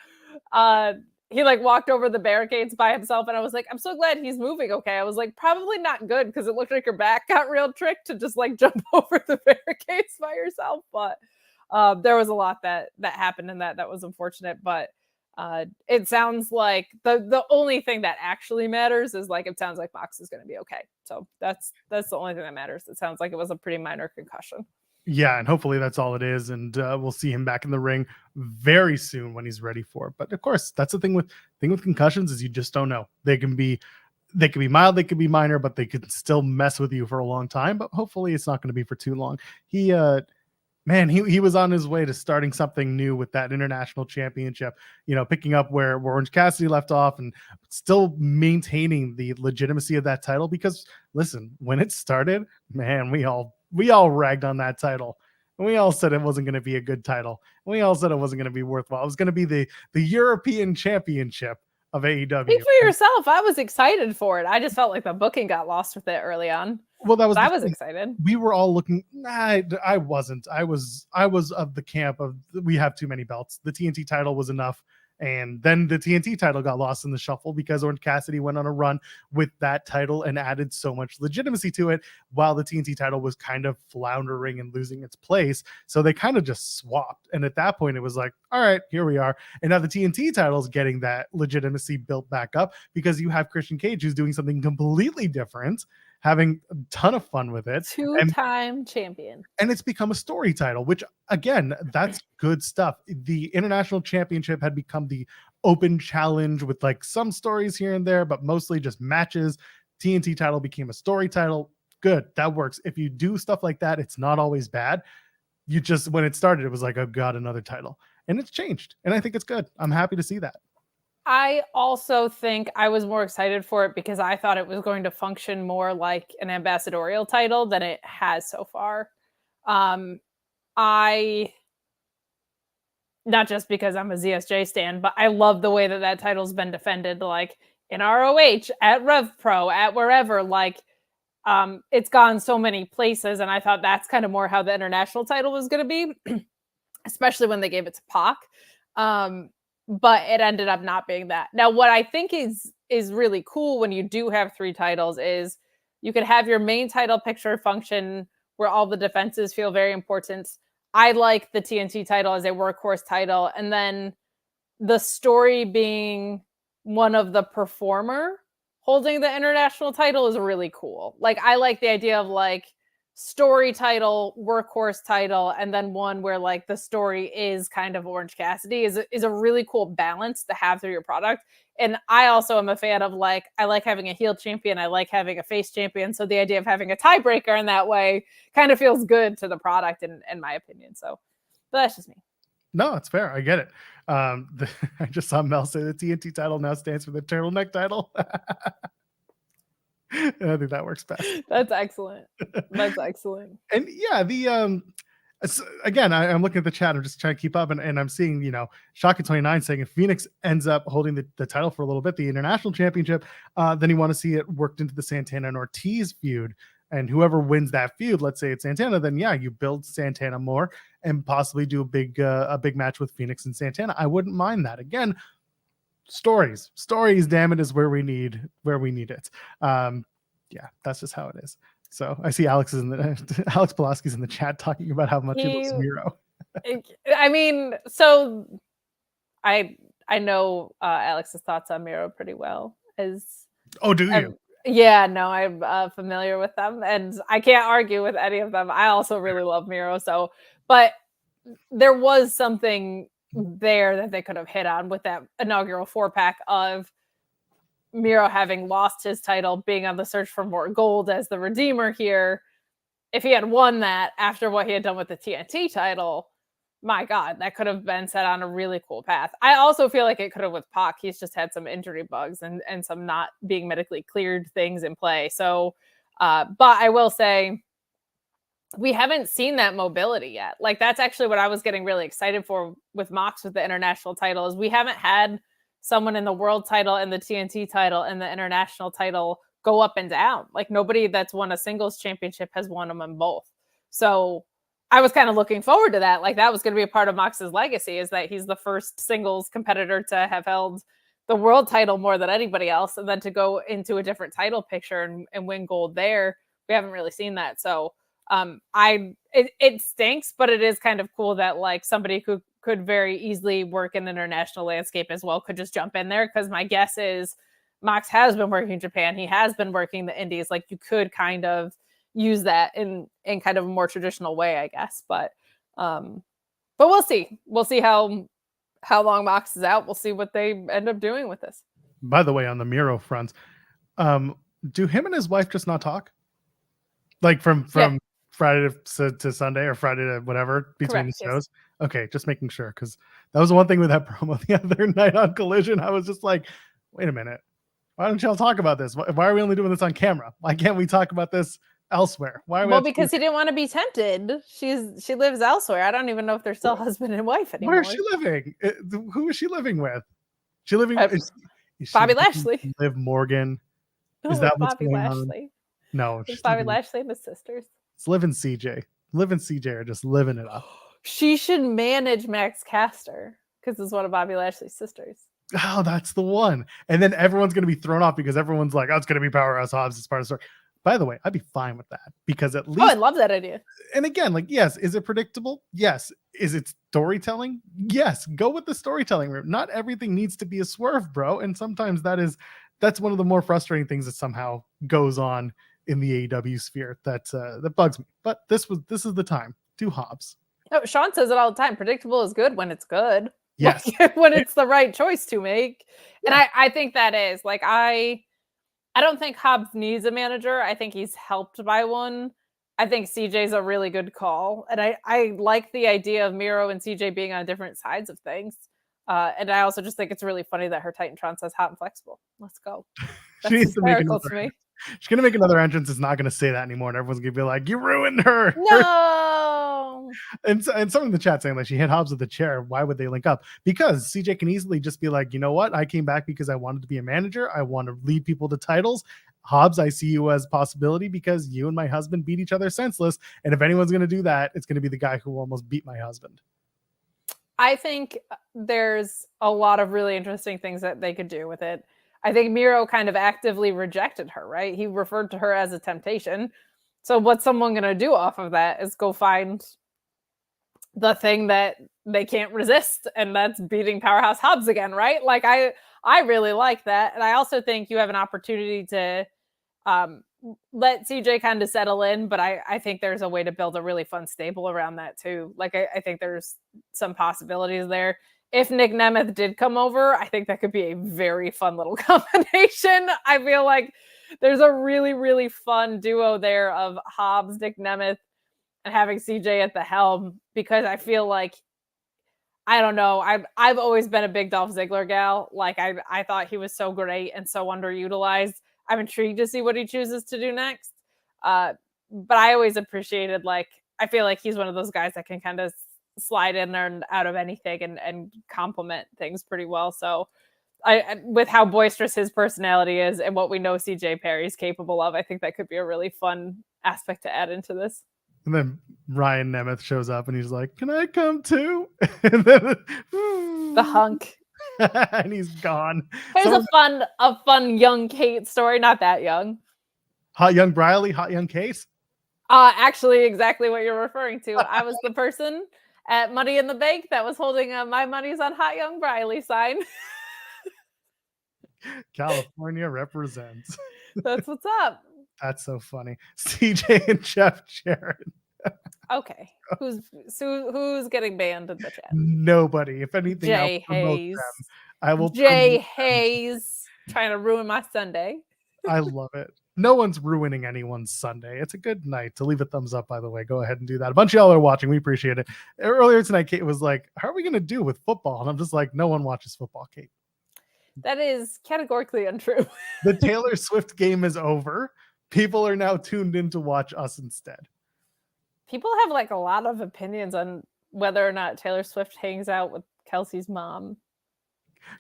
Speaker 2: he like walked over the barricades by himself, and I was like, I'm so glad he's moving okay. I was like, probably not good because it looked like your back got real tricked to just like jump over the barricades by yourself. But there was a lot that happened in that was unfortunate. But it sounds like the only thing that actually matters is like it sounds like Mox is going to be okay. So that's the only thing that matters. It sounds like it was a pretty minor concussion.
Speaker 1: Yeah, and hopefully that's all it is, and we'll see him back in the ring very soon when he's ready for it. But of course, that's the thing with concussions is you just don't know. They can be mild, they can be minor, but they can still mess with you for a long time. But hopefully, it's not going to be for too long. He was on his way to starting something new with that international championship. Picking up where Orange Cassidy left off, and still maintaining the legitimacy of that title. Because listen, when it started, man, we all ragged on that title, and we all said it wasn't going to be a good title, and we all said it wasn't going to be worthwhile. It was going to be the European Championship of AEW.
Speaker 2: Speak for yourself. I was excited for it. I just felt like the booking got lost with it early on.
Speaker 1: Well, I
Speaker 2: was excited.
Speaker 1: We were all looking. Nah, I wasn't. I was of the camp of we have too many belts. The TNT title was enough. And then the TNT title got lost in the shuffle because Orange Cassidy went on a run with that title and added so much legitimacy to it, while the TNT title was kind of floundering and losing its place. So they kind of just swapped. And at that point, it was like, all right, here we are. And now the TNT title is getting that legitimacy built back up because you have Christian Cage, who's doing something completely different, having a ton of fun with it.
Speaker 2: Two-time champion.
Speaker 1: And it's become a story title, which, again, that's good stuff. The International Championship had become the open challenge with like some stories here and there, but mostly just matches. TNT title became a story title. Good. That works. If you do stuff like that, it's not always bad. When it started, it was like, oh God, another title. And it's changed. And I think it's good. I'm happy to see that.
Speaker 2: I also think I was more excited for it because I thought it was going to function more like an ambassadorial title than it has so far. Not just because I'm a ZSJ stan, but I love the way that title's been defended, like in ROH, at Rev Pro, at wherever. Like, it's gone so many places, and I thought that's kind of more how the international title was going to be, especially when they gave it to Pac. But it ended up not being that. Now, what I think is really cool when you do have 3 titles is you could have your main title picture function where all the defenses feel very important. I like the TNT title as a workhorse title, and then the story being one of the performer holding the international title is really cool. Like, I like the idea of like story title, workhorse title, and then one where like the story is kind of Orange Cassidy is a really cool balance to have through your product. And I also am a fan of like, I like having a heel champion, I like having a face champion. So the idea of having a tiebreaker in that way kind of feels good to the product in my opinion. So, but that's just me.
Speaker 1: No, it's fair. I get it. I just saw Mel say the TNT title now stands for the turtleneck title. I think that works best.
Speaker 2: That's excellent. That's excellent.
Speaker 1: And yeah, again, I'm looking at the chat. I'm just trying to keep up, and I'm seeing, Shaka29 saying if Phoenix ends up holding the title for a little bit, the international championship, then you want to see it worked into the Santana and Ortiz feud. And whoever wins that feud, let's say it's Santana, then yeah, you build Santana more and possibly do a big match with Phoenix and Santana. I wouldn't mind that. Again, stories, damn it, is where we need it. Yeah, that's just how it is. So I see Alex Pulaski's in the chat talking about how much he loves Miro.
Speaker 2: I mean, so I know Alex's thoughts on Miro pretty well.
Speaker 1: Oh, do you?
Speaker 2: Yeah, no, I'm familiar with them, and I can't argue with any of them. I also really love Miro, but there was something there that they could have hit on with that inaugural 4-pack of Miro having lost his title, being on the search for more gold as the Redeemer here. If he had won that after what he had done with the TNT title, my God, that could have been set on a really cool path. I also feel like it could have with Pac. He's just had some injury bugs and some not being medically cleared things in play. So, but I will say we haven't seen that mobility yet. Like, that's actually what I was getting really excited for with Mox with the international title is we haven't had someone in the world title and the TNT title and the international title go up and down. Like, nobody that's won a singles championship has won them in both. So I was kind of looking forward to that. Like, that was going to be a part of Mox's legacy is that he's the first singles competitor to have held the world title more than anybody else. And then to go into a different title picture and win gold there. We haven't really seen that. So it stinks, but it is kind of cool that like somebody could very easily work in the international landscape as well, could just jump in there. Cause my guess is Mox has been working in Japan. He has been working the indies. Like, you could kind of use that in kind of a more traditional way, I guess. But we'll see. We'll see how long Mox is out. We'll see what they end up doing with this.
Speaker 1: By the way, on the Miro front, do him and his wife just not talk? Like from Friday to Sunday or Friday to whatever between the shows? Yes. Okay, just making sure, because that was the one thing with that promo the other night on Collision. I was just like, wait a minute. Why don't y'all talk about this? Why are we only doing this on camera? Why can't we talk about this elsewhere? Why?
Speaker 2: Well, because he didn't want to be tempted. She lives elsewhere. I don't even know if they're still husband and wife anymore.
Speaker 1: Where is she living? Who is she living with? She living with
Speaker 2: Bobby Lashley.
Speaker 1: Liv Morgan. Is that what's going on? No,
Speaker 2: it's Bobby Lashley and his sisters.
Speaker 1: It's Liv and CJ. Liv and CJ are just living it up.
Speaker 2: She should manage Max Caster because it's one of Bobby Lashley's sisters.
Speaker 1: Oh, that's the one. And then everyone's going to be thrown off because everyone's like, oh, it's going to be Powerhouse Hobbs as part of the story. By the way, I'd be fine with that because at least.
Speaker 2: Oh, I love that idea.
Speaker 1: And again, like, yes, is it predictable? Yes. Is it storytelling? Yes. Go with the storytelling route. Not everything needs to be a swerve, bro. And sometimes that's one of the more frustrating things that somehow goes on in the AEW sphere that bugs me. But this is the time. Do Hobbs.
Speaker 2: Oh, Sean says it all the time. Predictable is good when it's good.
Speaker 1: Yes.
Speaker 2: Like, when it's the right choice to make. Yeah. And I think that is like, I don't think Hobbs needs a manager. I think he's helped by one. I think CJ's a really good call. And I like the idea of Miro and CJ being on different sides of things. And I also just think it's really funny that her Titantron says hot and flexible. Let's go. That's hysterical to me.
Speaker 1: She's going to make another entrance. It's not going to say that anymore. And everyone's going to be like, you ruined her.
Speaker 2: No.
Speaker 1: And someone in the chat saying like she hit Hobbs with a chair. Why would they link up? Because CJ can easily just be like, you know what? I came back because I wanted to be a manager. I want to lead people to titles. Hobbs, I see you as a possibility because you and my husband beat each other senseless. And if anyone's going to do that, it's going to be the guy who almost beat my husband.
Speaker 2: I think there's a lot of really interesting things that they could do with it. I think Miro kind of actively rejected her, right? He referred to her as a temptation. So what's someone going to do off of that is go find the thing that they can't resist, and that's beating Powerhouse Hobbs again, right? Like I really like that. And I also think you have an opportunity to let CJ kind of settle in, but I think there's a way to build a really fun stable around that too. Like I think there's some possibilities there. If Nick Nemeth did come over, I think that could be a very fun little combination. I feel like there's a really, really fun duo there of Hobbs, Nick Nemeth, and having CJ at the helm, because I feel like, I don't know, I've always been a big Dolph Ziggler gal. Like I thought he was so great and so underutilized. I'm intrigued to see what he chooses to do next. But I always appreciated, like, I feel like he's one of those guys that can kind of slide in there and out of anything and complement things pretty well. So I with how boisterous his personality is and what we know CJ Perry's capable of, I think that could be a really fun aspect to add into this.
Speaker 1: And then Ryan Nemeth shows up and he's like, "Can I come too?" And then
Speaker 2: the hunk.
Speaker 1: And he's gone.
Speaker 2: Here's a fun young Kate story. Not that young.
Speaker 1: Hot young Briley, hot young Kate.
Speaker 2: Actually, exactly what you're referring to. I was the person at Money in the Bank that was holding a "My Money's on Hot Young Briley" sign.
Speaker 1: California represents.
Speaker 2: That's what's up.
Speaker 1: That's so funny. CJ and Jeff Jarrett.
Speaker 2: Okay, who's getting banned in the chat?
Speaker 1: Nobody. If anything,
Speaker 2: Jay Hayes.
Speaker 1: I will.
Speaker 2: Jay Hayes trying to ruin my Sunday.
Speaker 1: I love it. No one's ruining anyone's Sunday. It's a good night. To leave a thumbs up, by the way. Go ahead and do that. A bunch of y'all are watching. We appreciate it. Earlier tonight, Kate was like, "How are we going to do with football?" And I'm just like, "No one watches football, Kate."
Speaker 2: That is categorically untrue.
Speaker 1: The Taylor Swift game is over. People are now tuned in to watch us instead.
Speaker 2: People have like a lot of opinions on whether or not Taylor Swift hangs out with Kelsey's mom.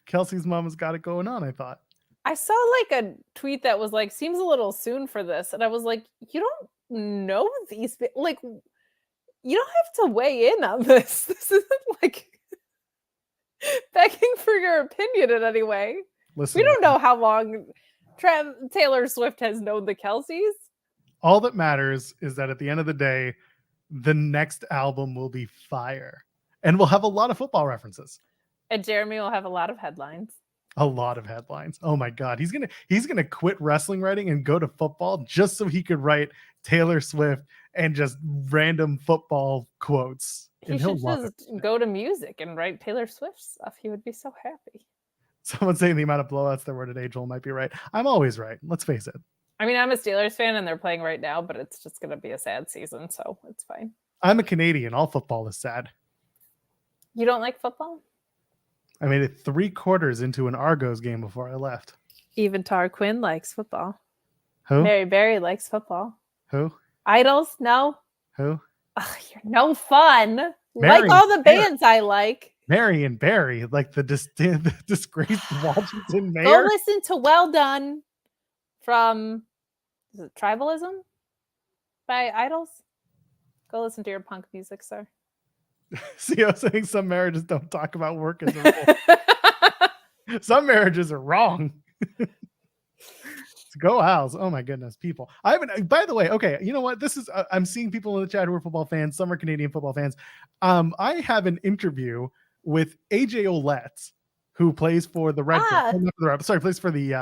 Speaker 1: Kelsey's mom has got it going on, I thought.
Speaker 2: I saw like a tweet that was like, seems a little soon for this. And I was like, you don't know these, like, you don't have to weigh in on this. This isn't like begging for your opinion in any way.
Speaker 1: Listen,
Speaker 2: we don't know how long Taylor Swift has known the Kelseys.
Speaker 1: All that matters is that at the end of the day, the next album will be fire. And we'll have a lot of football references.
Speaker 2: And Jeremy will have a lot of headlines.
Speaker 1: A lot of headlines. Oh my God. He's gonna quit wrestling writing and go to football just so he could write Taylor Swift and just random football quotes.
Speaker 2: He should just go to music and write Taylor Swift stuff. He would be so happy.
Speaker 1: Someone saying the amount of blowouts there were today, Joel might be right. I'm always right. Let's face it.
Speaker 2: I mean, I'm a Steelers fan and they're playing right now, but it's just going to be a sad season, so it's fine.
Speaker 1: I'm a Canadian. All football is sad.
Speaker 2: You don't like football?
Speaker 1: I made it 3/4 into an Argos game before I left. Even
Speaker 2: Tar Quinn likes football.
Speaker 1: Who?
Speaker 2: Mary Berry likes football.
Speaker 1: Who?
Speaker 2: Idols? No.
Speaker 1: Who?
Speaker 2: Ugh, you're no fun.
Speaker 1: Mary
Speaker 2: like all the bands I like.
Speaker 1: Marion Barry, like the disgraced Washington mayor.
Speaker 2: Go listen to Well Done from, is it Tribalism by Idols? Go listen to your punk music, sir.
Speaker 1: See, I was saying some marriages don't talk about work as a rule. Some marriages are wrong. Go Owls. Oh my goodness, people. I haven't, by the way, okay, you know what? This is, I'm seeing people in the chat who are football fans. Some are Canadian football fans. I have an interview with AJ Olette, who plays for the Red Bull. Sorry, plays for the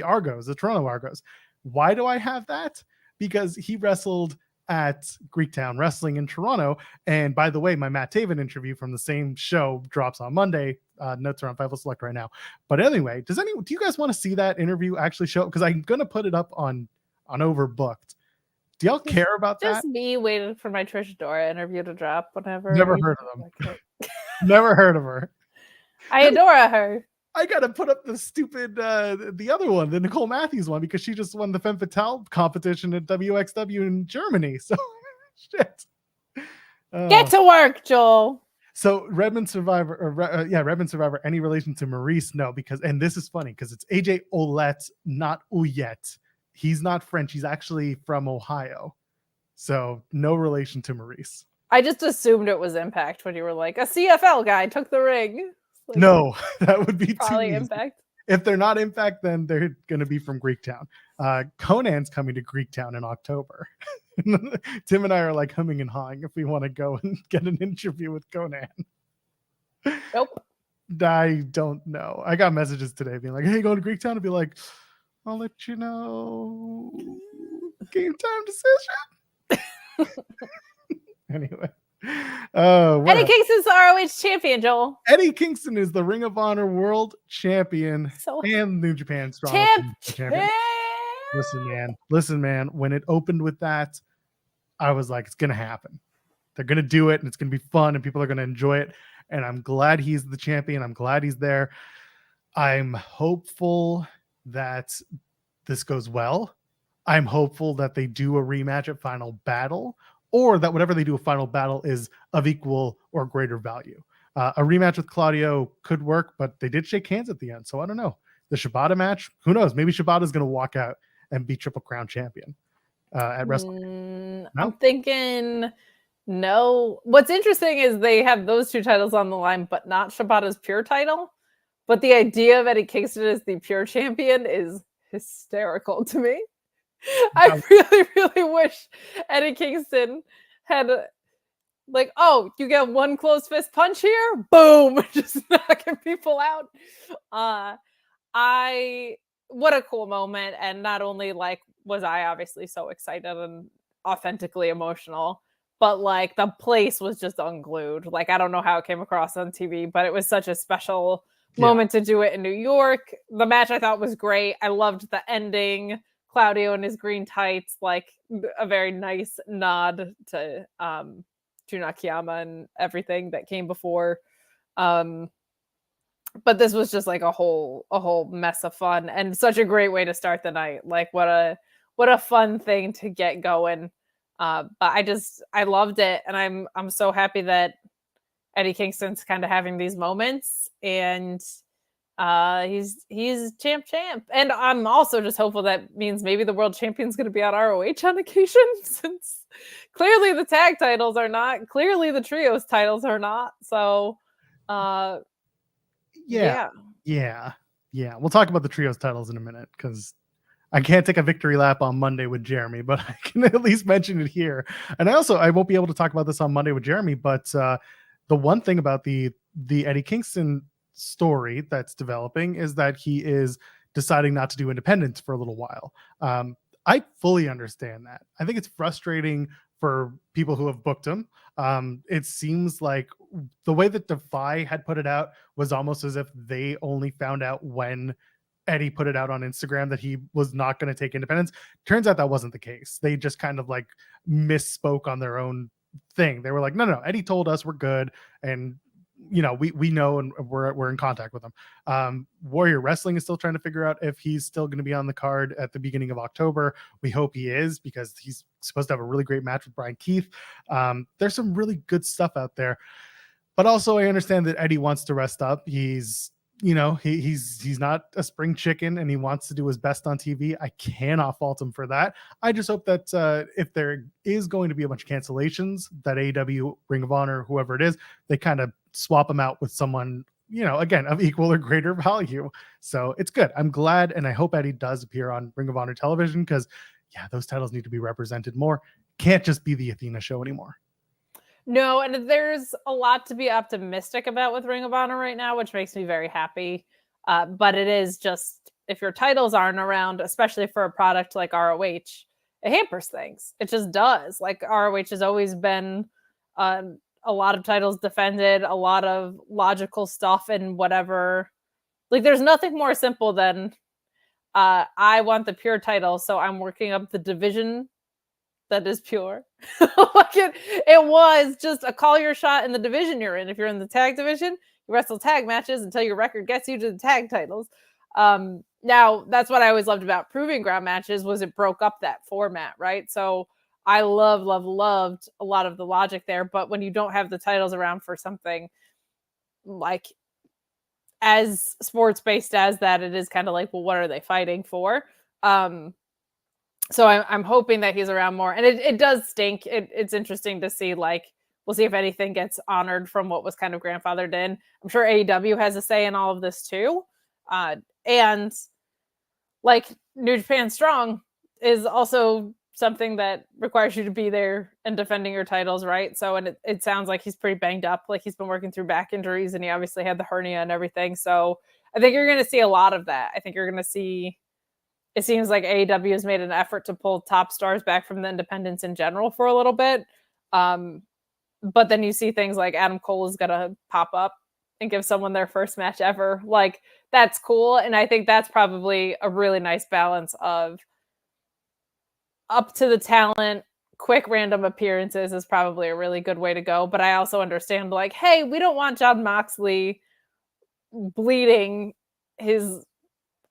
Speaker 1: Argos, the Toronto Argos. Why do I have that? Because he wrestled at Greektown Wrestling in Toronto. And by the way, my Matt Taven interview from the same show drops on Monday. Notes are on Fightful Select right now. But anyway, do you guys want to see that interview actually show? Because I'm going to put it up on Overbooked. Do y'all care about that?
Speaker 2: Just me waiting for my Trish Dora interview to drop whenever.
Speaker 1: Never heard of them. Never heard of her.
Speaker 2: I adore her.
Speaker 1: I got to put up the stupid, the other one, the Nicole Matthews one, because she just won the Femme Fatale competition at WXW in Germany. So, shit.
Speaker 2: Get to work, Joel.
Speaker 1: So Redmond Survivor, Redmond Survivor, any relation to Maurice? No, and this is funny because it's AJ Ouellette, not Ouellette. He's not French. He's actually from Ohio. So no relation to Maurice.
Speaker 2: I just assumed it was Impact when you were like, a CFL guy took the ring.
Speaker 1: Like, no, that would be
Speaker 2: probably
Speaker 1: too easy.
Speaker 2: Impact.
Speaker 1: If they're not Impact, then they're going to be from Greektown. Conan's coming to Greektown in October. Tim and I are like humming and hawing if we want to go and get an interview with Conan.
Speaker 2: Nope.
Speaker 1: I don't know. I got messages today being like, hey, going to Greektown? To be like, I'll let you know. Game time decision. Anyway.
Speaker 2: Eddie Kingston's the ROH champion, Joel.
Speaker 1: Eddie Kingston is the Ring of Honor World Champion and New Japan Strong Champion. Listen, man. When it opened with that, I was like, it's going to happen. They're going to do it, and it's going to be fun, and people are going to enjoy it. And I'm glad he's the champion. I'm glad he's there. I'm hopeful that this goes well. I'm hopeful that they do a rematch at Final Battle, or that whatever they do at Final Battle is of equal or greater value. A rematch with Claudio could work, but they did shake hands at the end, so I don't know. The Shibata match, who knows? Maybe Shibata's going to walk out and be Triple Crown champion at WrestleDreams. No?
Speaker 2: I'm thinking no. What's interesting is they have those two titles on the line, but not Shibata's pure title. But the idea of Eddie Kingston as the pure champion is hysterical to me. I really, really wish Eddie Kingston had you get one closed fist punch here, boom, just knocking people out. What a cool moment. And not only was I obviously so excited and authentically emotional, but the place was just unglued. I don't know how it came across on TV, but it was such a special moment to do it in New York. The match I thought was great. I loved the ending. Claudio in his green tights, a very nice nod to Jun Akiyama and everything that came before. But this was just a whole mess of fun and such a great way to start the night. What a fun thing to get going. But I loved it, and I'm so happy that Eddie Kingston's kind of having these moments, and he's champ. And I'm also just hopeful that means maybe the world champion's going to be on ROH on occasion, since clearly the tag titles are not, clearly the trios titles are not. So yeah.
Speaker 1: We'll talk about the trios titles in a minute, because I can't take a victory lap on Monday with Jeremy, but I can at least mention it here. And I won't be able to talk about this on Monday with Jeremy, but the one thing about the Eddie Kingston story that's developing is that he is deciding not to do independence for a little while. I fully understand that. I think it's frustrating for people who have booked him. It seems like the way that Defy had put it out was almost as if they only found out when Eddie put it out on Instagram that he was not going to take independence. Turns out that wasn't the case. They just kind of misspoke on their own thing. They were like, no, Eddie told us we're good, and we know, and we're in contact with him. Warrior Wrestling is still trying to figure out if he's still going to be on the card at the beginning of October. We hope he is, because he's supposed to have a really great match with Brian Keith. There's some really good stuff out there, but also I understand that Eddie wants to rest up. He's not a spring chicken, and he wants to do his best on TV. I cannot fault him for that. I just hope that if there is going to be a bunch of cancellations, that AEW, Ring of Honor, whoever it is, they kind of swap him out with someone, again, of equal or greater value. So it's good. I'm glad, and I hope Eddie does appear on Ring of Honor television, because those titles need to be represented more. Can't just be the Athena show anymore.
Speaker 2: No, and there's a lot to be optimistic about with Ring of Honor right now, which makes me very happy. But it is just, if your titles aren't around, especially for a product like ROH, it hampers things. It just does. ROH has always been a lot of titles defended, a lot of logical stuff, and whatever. There's nothing more simple than I want the pure title, so I'm working up the division that is pure. It was just a call your shot in the division you're in. If you're in the tag division, you wrestle tag matches until your record gets you to the tag titles. Now, that's what I always loved about Proving Ground matches, was it broke up that format, right? So I loved a lot of the logic there. But when you don't have the titles around for something like as sports based as that, it is kind of like, well, what are they fighting for? So I'm hoping that he's around more, and it does stink. It's interesting to see, like, we'll see if anything gets honored from what was kind of grandfathered in. I'm sure AEW has a say in all of this too. And like New Japan Strong is also something that requires you to be there and defending your titles, right? So, and it sounds like he's pretty banged up, like he's been working through back injuries, and he obviously had the hernia and everything. So I think you're going to see a lot of that. I think you're going to see, it seems like AEW has made an effort to pull top stars back from the independents in general for a little bit. But then you see things like Adam Cole is going to pop up and give someone their first match ever. Like, that's cool. And I think that's probably a really nice balance of up to the talent, quick random appearances is probably a really good way to go. But I also understand, like, hey, we don't want Jon Moxley bleeding his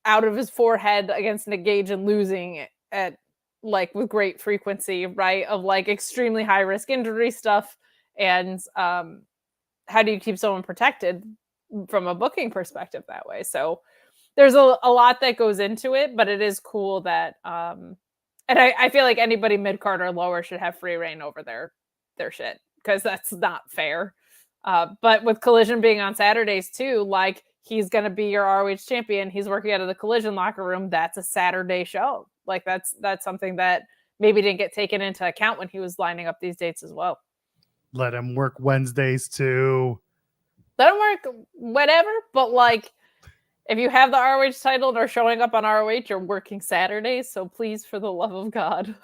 Speaker 2: out of his forehead against Nick Gage and losing at like with great frequency, right? Of like extremely high risk injury stuff. And how do you keep someone protected from a booking perspective that way? So there's a lot that goes into it, but it is cool that and I feel like anybody mid-card or lower should have free reign over their shit, because that's not fair. But with Collision being on Saturdays too, like, he's going to be your ROH champion. He's working out of the Collision locker room. That's a Saturday show. Like, that's something that maybe didn't get taken into account when he was lining up these dates as well.
Speaker 1: Let him work Wednesdays too.
Speaker 2: Let him work whatever, but like, if you have the ROH title and are showing up on ROH, you're working Saturdays. So please, for the love of God,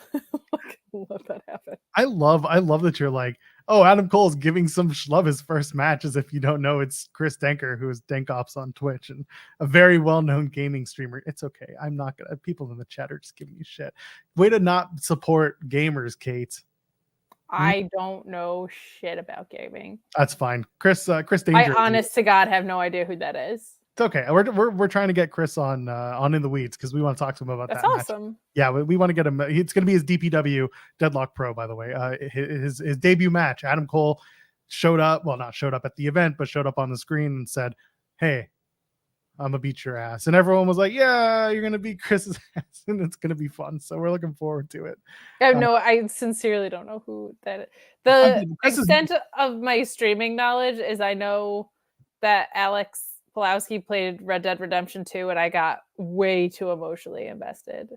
Speaker 2: let that happen.
Speaker 1: I love that you're like, oh, Adam Cole's giving some schlub his first match, as if you don't know it's Chris Denker, who is Denkops on Twitch and a very well-known gaming streamer. It's okay. I'm not gonna. People in the chat are just giving you shit. Way to not support gamers, Kate.
Speaker 2: I don't know shit about gaming.
Speaker 1: That's fine. Chris Danger.
Speaker 2: I honest to God have no idea who that is.
Speaker 1: It's okay. We're trying to get Chris on In the Weeds, because we want to talk to him about
Speaker 2: That's
Speaker 1: that.
Speaker 2: awesome.
Speaker 1: Match. Yeah, we want to get him. It's going to be his DPW Deadlock Pro, by the way. His debut match. Adam Cole showed up. Well, not showed up at the event, but showed up on the screen and said, "Hey, I'm gonna beat your ass," and everyone was like, "Yeah, you're gonna beat Chris's ass," and it's gonna be fun. So we're looking forward to it.
Speaker 2: I sincerely don't know who that is. The extent of my streaming knowledge is I know that Alex Pulowski played Red Dead Redemption 2, and I got way too emotionally invested.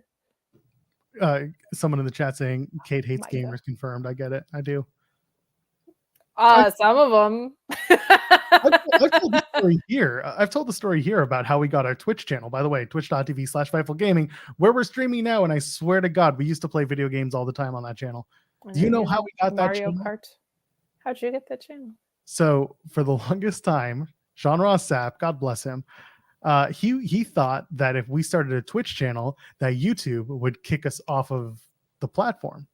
Speaker 1: Someone in the chat saying Kate hates gamers. Confirmed. I get it. I do.
Speaker 2: Some of them.
Speaker 1: I've told the story here about how we got our Twitch channel, by the way, twitch.tv/Fightful Gaming, where we're streaming now. And I swear to God, we used to play video games all the time on that channel. Do you know how we got that channel?
Speaker 2: Mario Kart. How'd you get that channel?
Speaker 1: So for the longest time, Sean Ross Sapp, God bless him, he thought that if we started a Twitch channel, that YouTube would kick us off of the platform,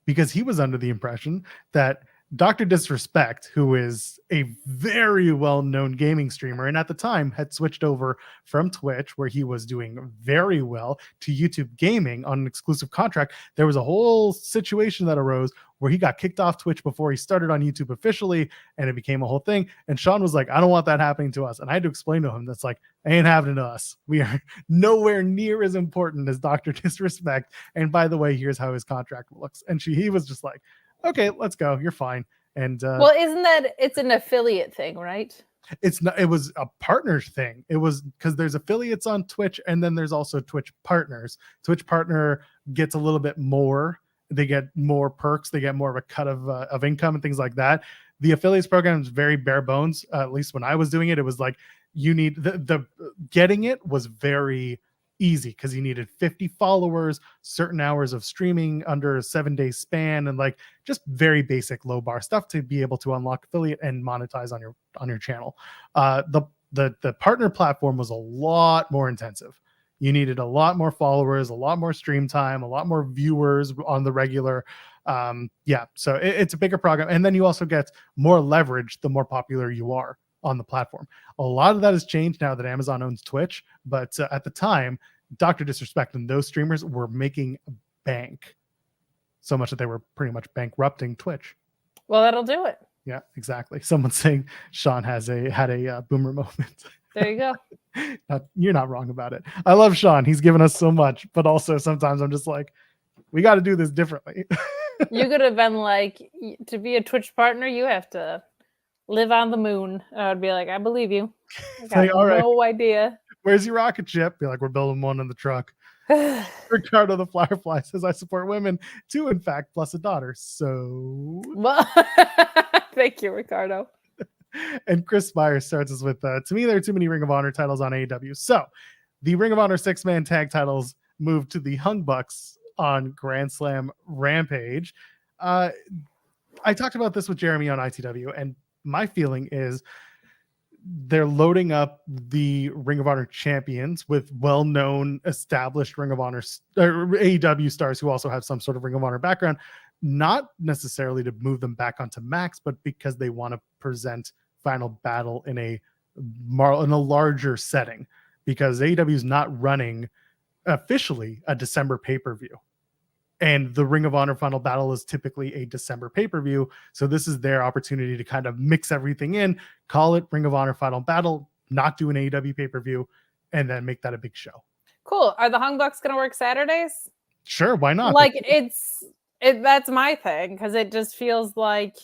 Speaker 1: because he was under the impression that Dr. Disrespect, who is a very well-known gaming streamer, and at the time had switched over from Twitch, where he was doing very well, to YouTube Gaming on an exclusive contract. There was a whole situation that arose where he got kicked off Twitch before he started on YouTube officially, and it became a whole thing. And Sean was like, I don't want that happening to us. And I had to explain to him, that's like, ain't happening to us. We are nowhere near as important as Dr. Disrespect. And by the way, here's how his contract looks. And he was just like, okay, let's go. You're fine. And
Speaker 2: well, isn't that, it's an affiliate thing, right?
Speaker 1: It's not. It was a partner thing. It was because there's affiliates on Twitch, and then there's also Twitch partners. Twitch partner gets a little bit more. They get more perks. They get more of a cut of income and things like that. The affiliates program is very bare bones. At least when I was doing it, it was like you need the getting it was very easy, because you needed 50 followers, certain hours of streaming under a 7-day span, and like just very basic low bar stuff to be able to unlock affiliate and monetize on your channel. The partner platform was a lot more intensive. You needed a lot more followers, a lot more stream time, a lot more viewers on the regular. So it's a bigger program, and then you also get more leverage the more popular you are on the platform. A lot of that has changed now that Amazon owns Twitch, but at the time, Dr. Disrespect and those streamers were making bank. so much that they were pretty much bankrupting Twitch.
Speaker 2: Well, that'll do it.
Speaker 1: Yeah, exactly. Someone's saying Sean had a boomer moment.
Speaker 2: There you go.
Speaker 1: You're not wrong about it. I love Sean. He's given us so much, but also sometimes I'm just like, we got to do this differently.
Speaker 2: You could have been like, to be a Twitch partner, you have to live on the moon. I would be like, I believe you. I got
Speaker 1: like, all right,
Speaker 2: no idea.
Speaker 1: Where's your rocket ship? Be like, we're building one in the truck. Ricardo the Firefly says, I support women too, in fact, plus a daughter. So,
Speaker 2: well, thank you, Ricardo.
Speaker 1: And Chris Myers starts us with, to me, there are too many Ring of Honor titles on AEW. So, the Ring of Honor 6-man tag titles moved to the Hung Bucks on Grand Slam Rampage. I talked about this with Jeremy on ITW, and my feeling is they're loading up the Ring of Honor champions with well-known, established Ring of Honor AEW stars who also have some sort of Ring of Honor background, not necessarily to move them back onto Max, but because they want to present Final Battle in a larger setting, because AEW is not running officially a December pay-per-view. And the Ring of Honor Final Battle is typically a December pay-per-view. So this is their opportunity to kind of mix everything in, call it Ring of Honor Final Battle, not do an AEW pay-per-view, and then make that a big show.
Speaker 2: Cool. Are the Hung Bucks going to work Saturdays?
Speaker 1: Sure, why not?
Speaker 2: Like, that's my thing, because it just feels like...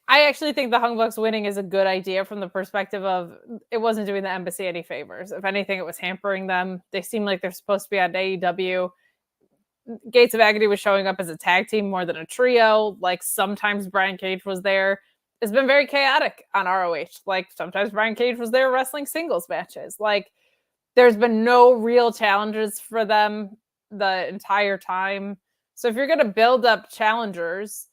Speaker 2: I actually think the Hung Bucks winning is a good idea from the perspective of it wasn't doing the embassy any favors. If anything, it was hampering them. They seem like they're supposed to be on AEW. Gates of Agony was showing up as a tag team more than a trio. Like, sometimes Brian Cage was there. It's been very chaotic on ROH. Like, sometimes Brian Cage was there wrestling singles matches. Like, there's been no real challenges for them the entire time. So if you're going to build up challengers,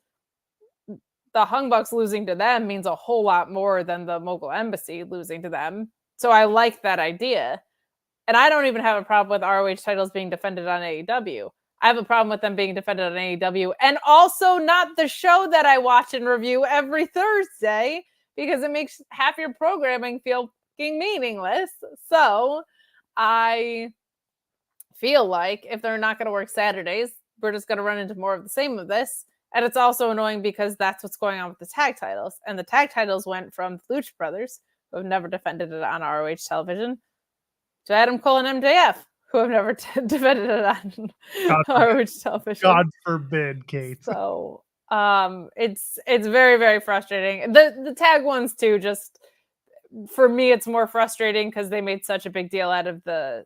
Speaker 2: the Hung Bucks losing to them means a whole lot more than the Mogul Embassy losing to them. So I like that idea. And I don't even have a problem with ROH titles being defended on AEW. I have a problem with them being defended on AEW, and also not the show that I watch and review every Thursday, because it makes half your programming feel fucking meaningless. So I feel like if they're not going to work Saturdays, we're just going to run into more of the same of this. And it's also annoying because that's what's going on with the tag titles. And the tag titles went from the Lucha Brothers, who have never defended it on ROH television, to Adam Cole and MJF, who have never defended it on ROH television.
Speaker 1: God forbid, Kate.
Speaker 2: So it's very, very frustrating. The tag ones too, just for me, it's more frustrating because they made such a big deal out of the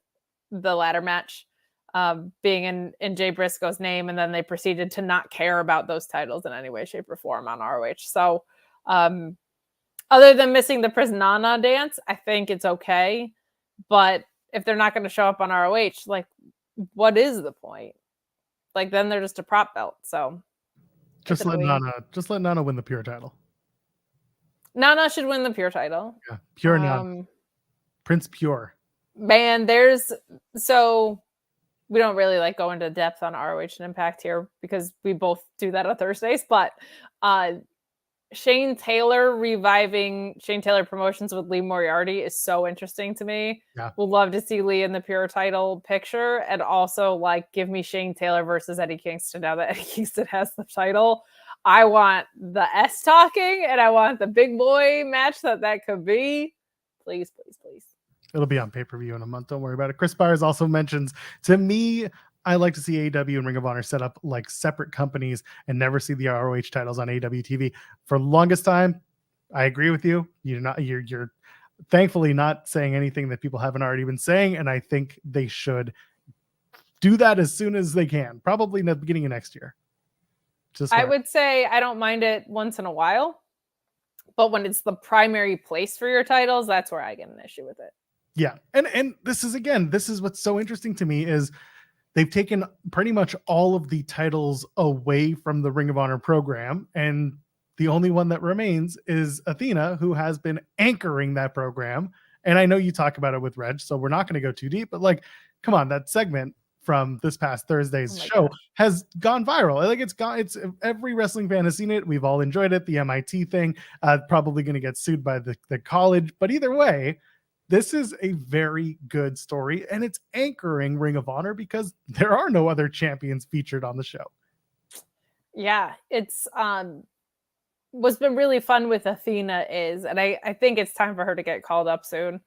Speaker 2: ladder match. Being in Jay Briscoe's name, and then they proceeded to not care about those titles in any way, shape, or form on ROH. So other than missing the Prisonana dance, I think it's okay. But if they're not going to show up on ROH, like, what is the point? Like, then they're just a prop belt. So
Speaker 1: just let Nana win the pure title.
Speaker 2: Nana should win the pure title.
Speaker 1: Yeah, pure Nana. Prince Pure.
Speaker 2: Man, so we don't really like go into depth on ROH and Impact here because we both do that on Thursdays, but Shane Taylor reviving Shane Taylor Promotions with Lee Moriarty is so interesting to me.
Speaker 1: Yeah.
Speaker 2: We'll love to see Lee in the pure title picture, and also like give me Shane Taylor versus Eddie Kingston now that Eddie Kingston has the title. I want the S talking, and I want the big boy match that could be. Please, please, please.
Speaker 1: It'll be on pay-per-view in a month. Don't worry about it. Chris Byers also mentions, to me, I like to see AEW and Ring of Honor set up like separate companies and never see the ROH titles on AEW TV. For the longest time, I agree with you. You're thankfully not saying anything that people haven't already been saying, and I think they should do that as soon as they can. Probably in the beginning of next year.
Speaker 2: I would say I don't mind it once in a while, but when it's the primary place for your titles, that's where I get an issue with it.
Speaker 1: Yeah. And this is what's so interesting to me is they've taken pretty much all of the titles away from the Ring of Honor program. And the only one that remains is Athena, who has been anchoring that program. And I know you talk about it with Reg, so we're not going to go too deep, but like, come on, that segment from this past Thursday's show has gone viral. Like it's every wrestling fan has seen it. We've all enjoyed it. The MIT thing, probably going to get sued by the college, but either way, This is a very good story, and it's anchoring Ring of Honor because there are no other champions featured on the show.
Speaker 2: Yeah, it's what's been really fun with Athena is, and I think it's time for her to get called up soon.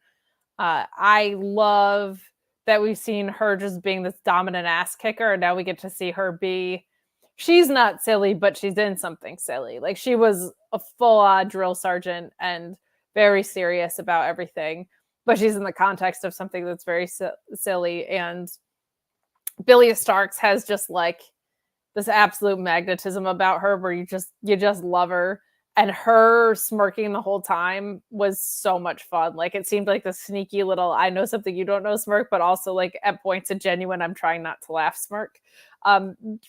Speaker 2: I love that we've seen her just being this dominant ass kicker, and now we get to see her be. She's not silly, but she's in something silly. Like she was a full-on drill sergeant and very serious about everything, but she's in the context of something that's very silly. And Billy Starks has just like this absolute magnetism about her where you just love her, and her smirking the whole time was so much fun. Like it seemed like the sneaky little I know something you don't know smirk, but also like at points a genuine I'm trying not to laugh smirk.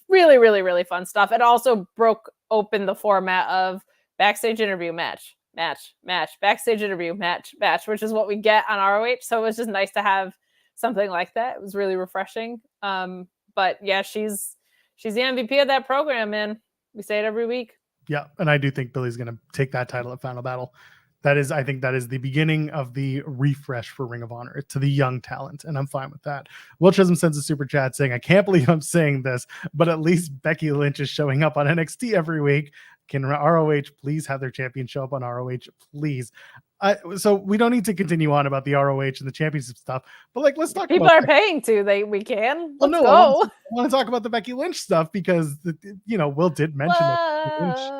Speaker 2: Really, really, really fun stuff. It also broke open the format of backstage interview match, backstage interview match, which is what we get on ROH. So it was just nice to have something like that. It was really refreshing. But yeah, she's the MVP of that program, man. We say it every week.
Speaker 1: Yeah, and I do think Billy's going to take that title at Final Battle. I think that is the beginning of the refresh for Ring of Honor to the young talent, and I'm fine with that. Will Chisholm sends a super chat saying, I can't believe I'm saying this, but at least Becky Lynch is showing up on NXT every week. Can ROH please have their champion show up on ROH, please? So we don't need to continue on about the ROH and the championship stuff, but like, let's talk
Speaker 2: People
Speaker 1: about
Speaker 2: are paying to. We can. Let's
Speaker 1: go. I want to talk about the Becky Lynch stuff because Will did mention that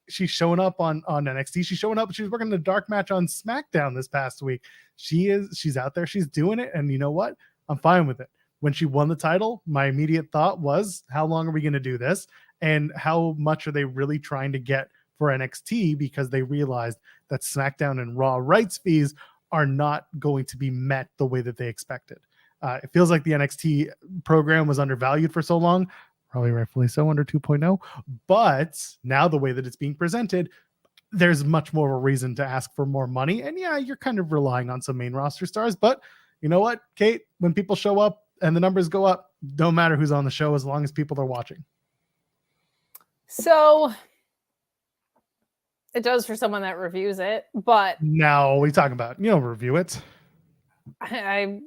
Speaker 1: she's showing up on NXT. She's showing up. She was working the dark match on SmackDown this past week. She's out there. She's doing it, and you know what? I'm fine with it. When she won the title, my immediate thought was, how long are we going to do this? And how much are they really trying to get for NXT? Because they realized that SmackDown and Raw rights fees are not going to be met the way that they expected. It feels like the NXT program was undervalued for so long, probably rightfully so, under 2.0. But now the way that it's being presented, there's much more of a reason to ask for more money. And yeah, you're kind of relying on some main roster stars. But you know what, Kate? When people show up and the numbers go up, don't matter who's on the show as long as people are watching.
Speaker 2: So it does for someone that reviews it, but
Speaker 1: now we talk about, review it.
Speaker 2: I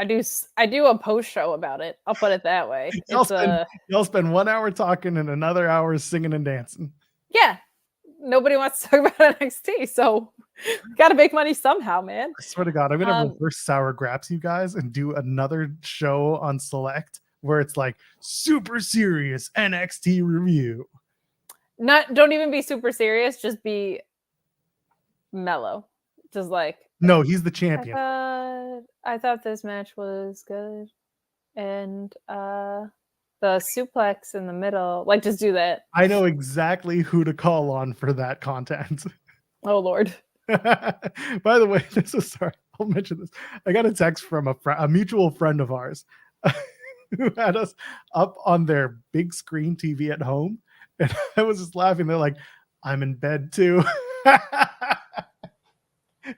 Speaker 2: do a post show about it. I'll put it that way.
Speaker 1: You'll spend 1 hour talking and another hour singing and dancing.
Speaker 2: Yeah. Nobody wants to talk about NXT, so got to make money somehow, man.
Speaker 1: I swear to God, I'm going to reverse Sour Graps, you guys, and do another show on Select where it's like super serious NXT review.
Speaker 2: Don't even be super serious. Just be mellow. Just like,
Speaker 1: no, he's the champion.
Speaker 2: I thought this match was good, and the suplex in the middle, like, just do that.
Speaker 1: I know exactly who to call on for that content.
Speaker 2: Oh Lord.
Speaker 1: By the way, I'll mention this. I got a text from a mutual friend of ours who had us up on their big screen TV at home. And I was just laughing. They're like, I'm in bed too.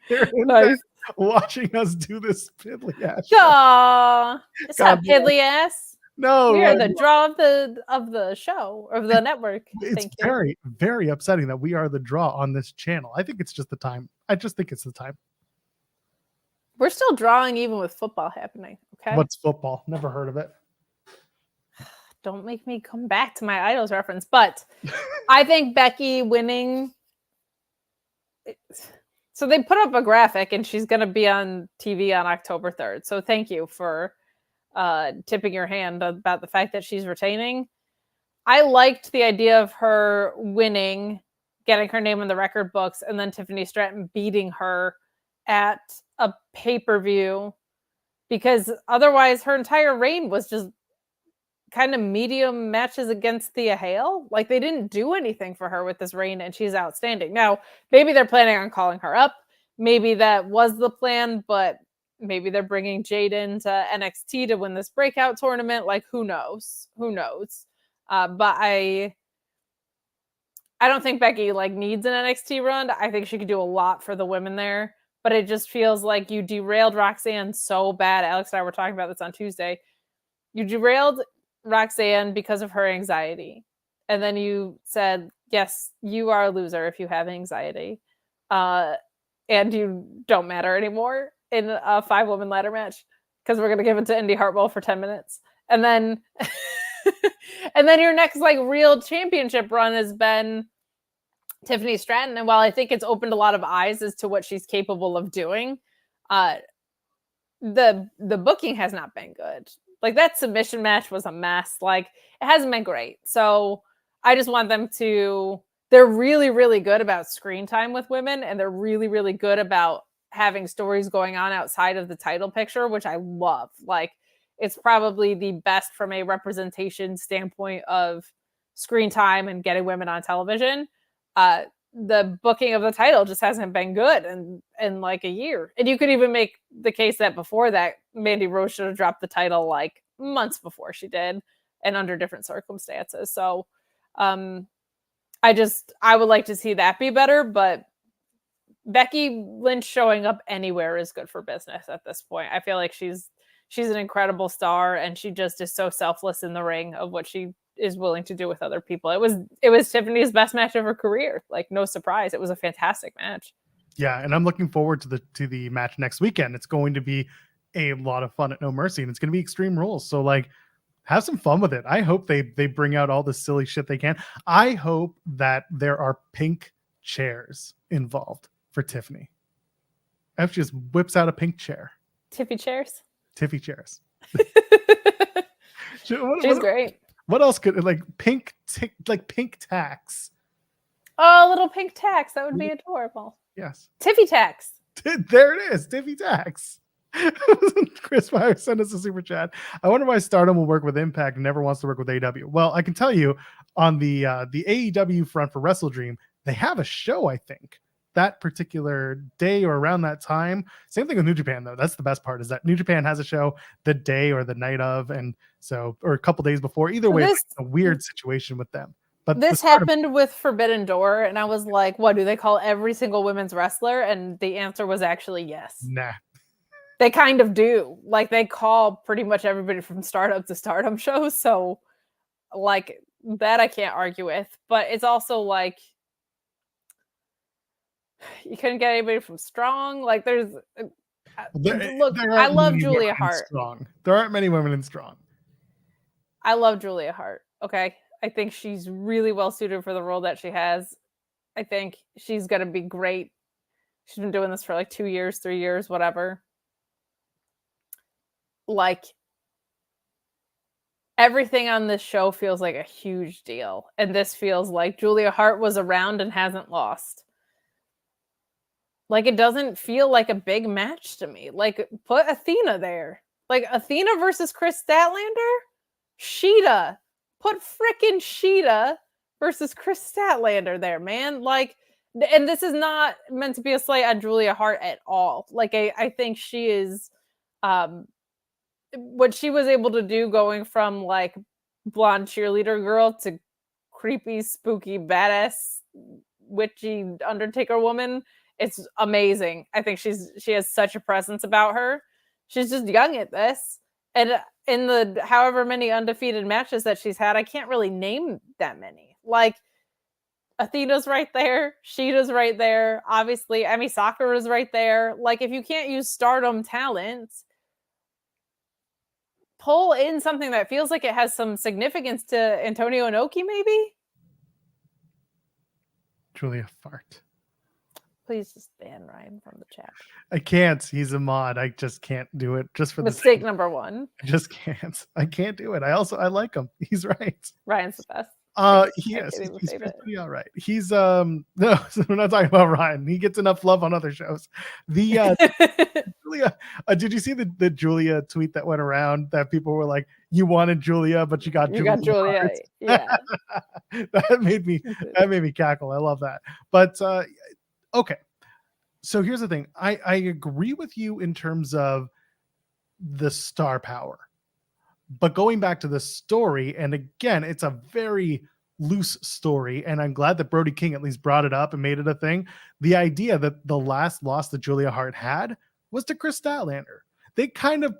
Speaker 1: They're nice. Watching us do this piddly ass.
Speaker 2: Aww. It's not piddly ass.
Speaker 1: No.
Speaker 2: We are the draw of the show, of the network.
Speaker 1: It's very, very upsetting that we are the draw on this channel. I think it's just the time. I just think it's the time.
Speaker 2: We're still drawing even with football happening. Okay.
Speaker 1: What's football? Never heard of it.
Speaker 2: Don't make me come back to my Idols reference, but I think Becky winning. So they put up a graphic and she's going to be on TV on October 3rd. So thank you for tipping your hand about the fact that she's retaining. I liked the idea of her winning, getting her name in the record books, and then Tiffany Stratton beating her at a pay-per-view, because otherwise her entire reign was just kind of medium matches against Thea Hale. Like, they didn't do anything for her with this reign, and she's outstanding. Now, maybe they're planning on calling her up. Maybe that was the plan, but maybe they're bringing Jade into NXT to win this breakout tournament. Like, who knows? Who knows? But I don't think Becky needs an NXT run. I think she could do a lot for the women there, but it just feels like you derailed Roxanne so bad. Alex and I were talking about this on Tuesday. You derailed Roxanne because of her anxiety. And then you said, yes, you are a loser if you have anxiety. and you don't matter anymore in a 5-woman ladder match because we're gonna give it to Indy Hartwell for 10 minutes, and then and then your next like real championship run has been Tiffany Stratton. And while I think it's opened a lot of eyes as to what she's capable of doing, the booking has not been good. Like that submission match was a mess. Like it hasn't been great. So I just want them to, they're really, really good about screen time with women, and they're really, really good about having stories going on outside of the title picture, which I love. Like it's probably the best from a representation standpoint of screen time and getting women on television. The booking of the title just hasn't been good in like a year. And you could even make the case that before that, Mandy Rose should have dropped the title like months before she did and under different circumstances. So I would like to see that be better, but Becky Lynch showing up anywhere is good for business at this point. I feel like she's an incredible star, and she just is so selfless in the ring of what she is willing to do with other people. It was Tiffany's best match of her career. Like no surprise. It was a fantastic match.
Speaker 1: Yeah, and I'm looking forward to the match next weekend. It's going to be a lot of fun at No Mercy, and it's going to be Extreme Rules. So like have some fun with it. I hope they bring out all the silly shit they can. I hope that there are pink chairs involved for Tiffany. I hope she just whips out a pink chair.
Speaker 2: Tiffy chairs.
Speaker 1: Tiffy chairs.
Speaker 2: She's great.
Speaker 1: What else could like pink tacks?
Speaker 2: Oh, little pink tacks. That would be adorable.
Speaker 1: Yes.
Speaker 2: Tiffy tacks.
Speaker 1: There it is. Tiffy tacks. Chris Meyer sent us a super chat. I wonder why Stardom will work with Impact and never wants to work with AEW. Well, I can tell you on the AEW front for WrestleDream, they have a show, I think, that particular day or around that time. Same thing with New Japan, though. That's the best part, is that New Japan has a show the day or the night of, and so, or a couple days before. Either way, it's a weird situation with them. But
Speaker 2: this happened with Forbidden Door, and I was like, what, do they call every single women's wrestler? And the answer was actually yes.
Speaker 1: Nah.
Speaker 2: They kind of do. Like, they call pretty much everybody from startup to stardom shows. So, like, that I can't argue with. But it's also like, you couldn't get anybody from Strong. Like, there's... Look, I love Julia Hart.
Speaker 1: There aren't many women in Strong.
Speaker 2: I love Julia Hart. Okay. I think she's really well suited for the role that she has. I think she's going to be great. She's been doing this for like 2 years, 3 years, whatever. Like, everything on this show feels like a huge deal. And this feels like Julia Hart was around and hasn't lost. Like, it doesn't feel like a big match to me. Like, put Athena there. Like, Athena versus Chris Statlander? Sheeta. Put frickin' Sheeta versus Chris Statlander there, man. Like, and this is not meant to be a slight on Julia Hart at all. Like, I think she is, what she was able to do going from, like, blonde cheerleader girl to creepy, spooky, badass, witchy Undertaker woman, it's amazing. I think she has such a presence about her. She's just young at this. And in the however many undefeated matches that she's had, I can't really name that many. Like, Athena's right there. Sheeta's right there. Obviously, Emi Sakura's right there. Like, if you can't use stardom talent, pull in something that feels like it has some significance to Antonio Inoki, maybe?
Speaker 1: Julia Fart.
Speaker 2: Please just ban Ryan from the chat.
Speaker 1: I can't. He's a mod. I just can't do it. Just for
Speaker 2: mistake number one.
Speaker 1: I just can't. I can't do it. I like him. He's right.
Speaker 2: Ryan's the best.
Speaker 1: He is. He's pretty all right. He's no, we're not talking about Ryan. He gets enough love on other shows. The Julia, did you see the Julia tweet that went around that people were like, you wanted Julia, but you got Julia.
Speaker 2: Yeah.
Speaker 1: that made me cackle. I love that. But okay. So here's the thing. I agree with you in terms of the star power. But going back to the story, and again, it's a very loose story, and I'm glad that Brody King at least brought it up and made it a thing. The idea that the last loss that Julia Hart had was to Chris Statlander. They kind of,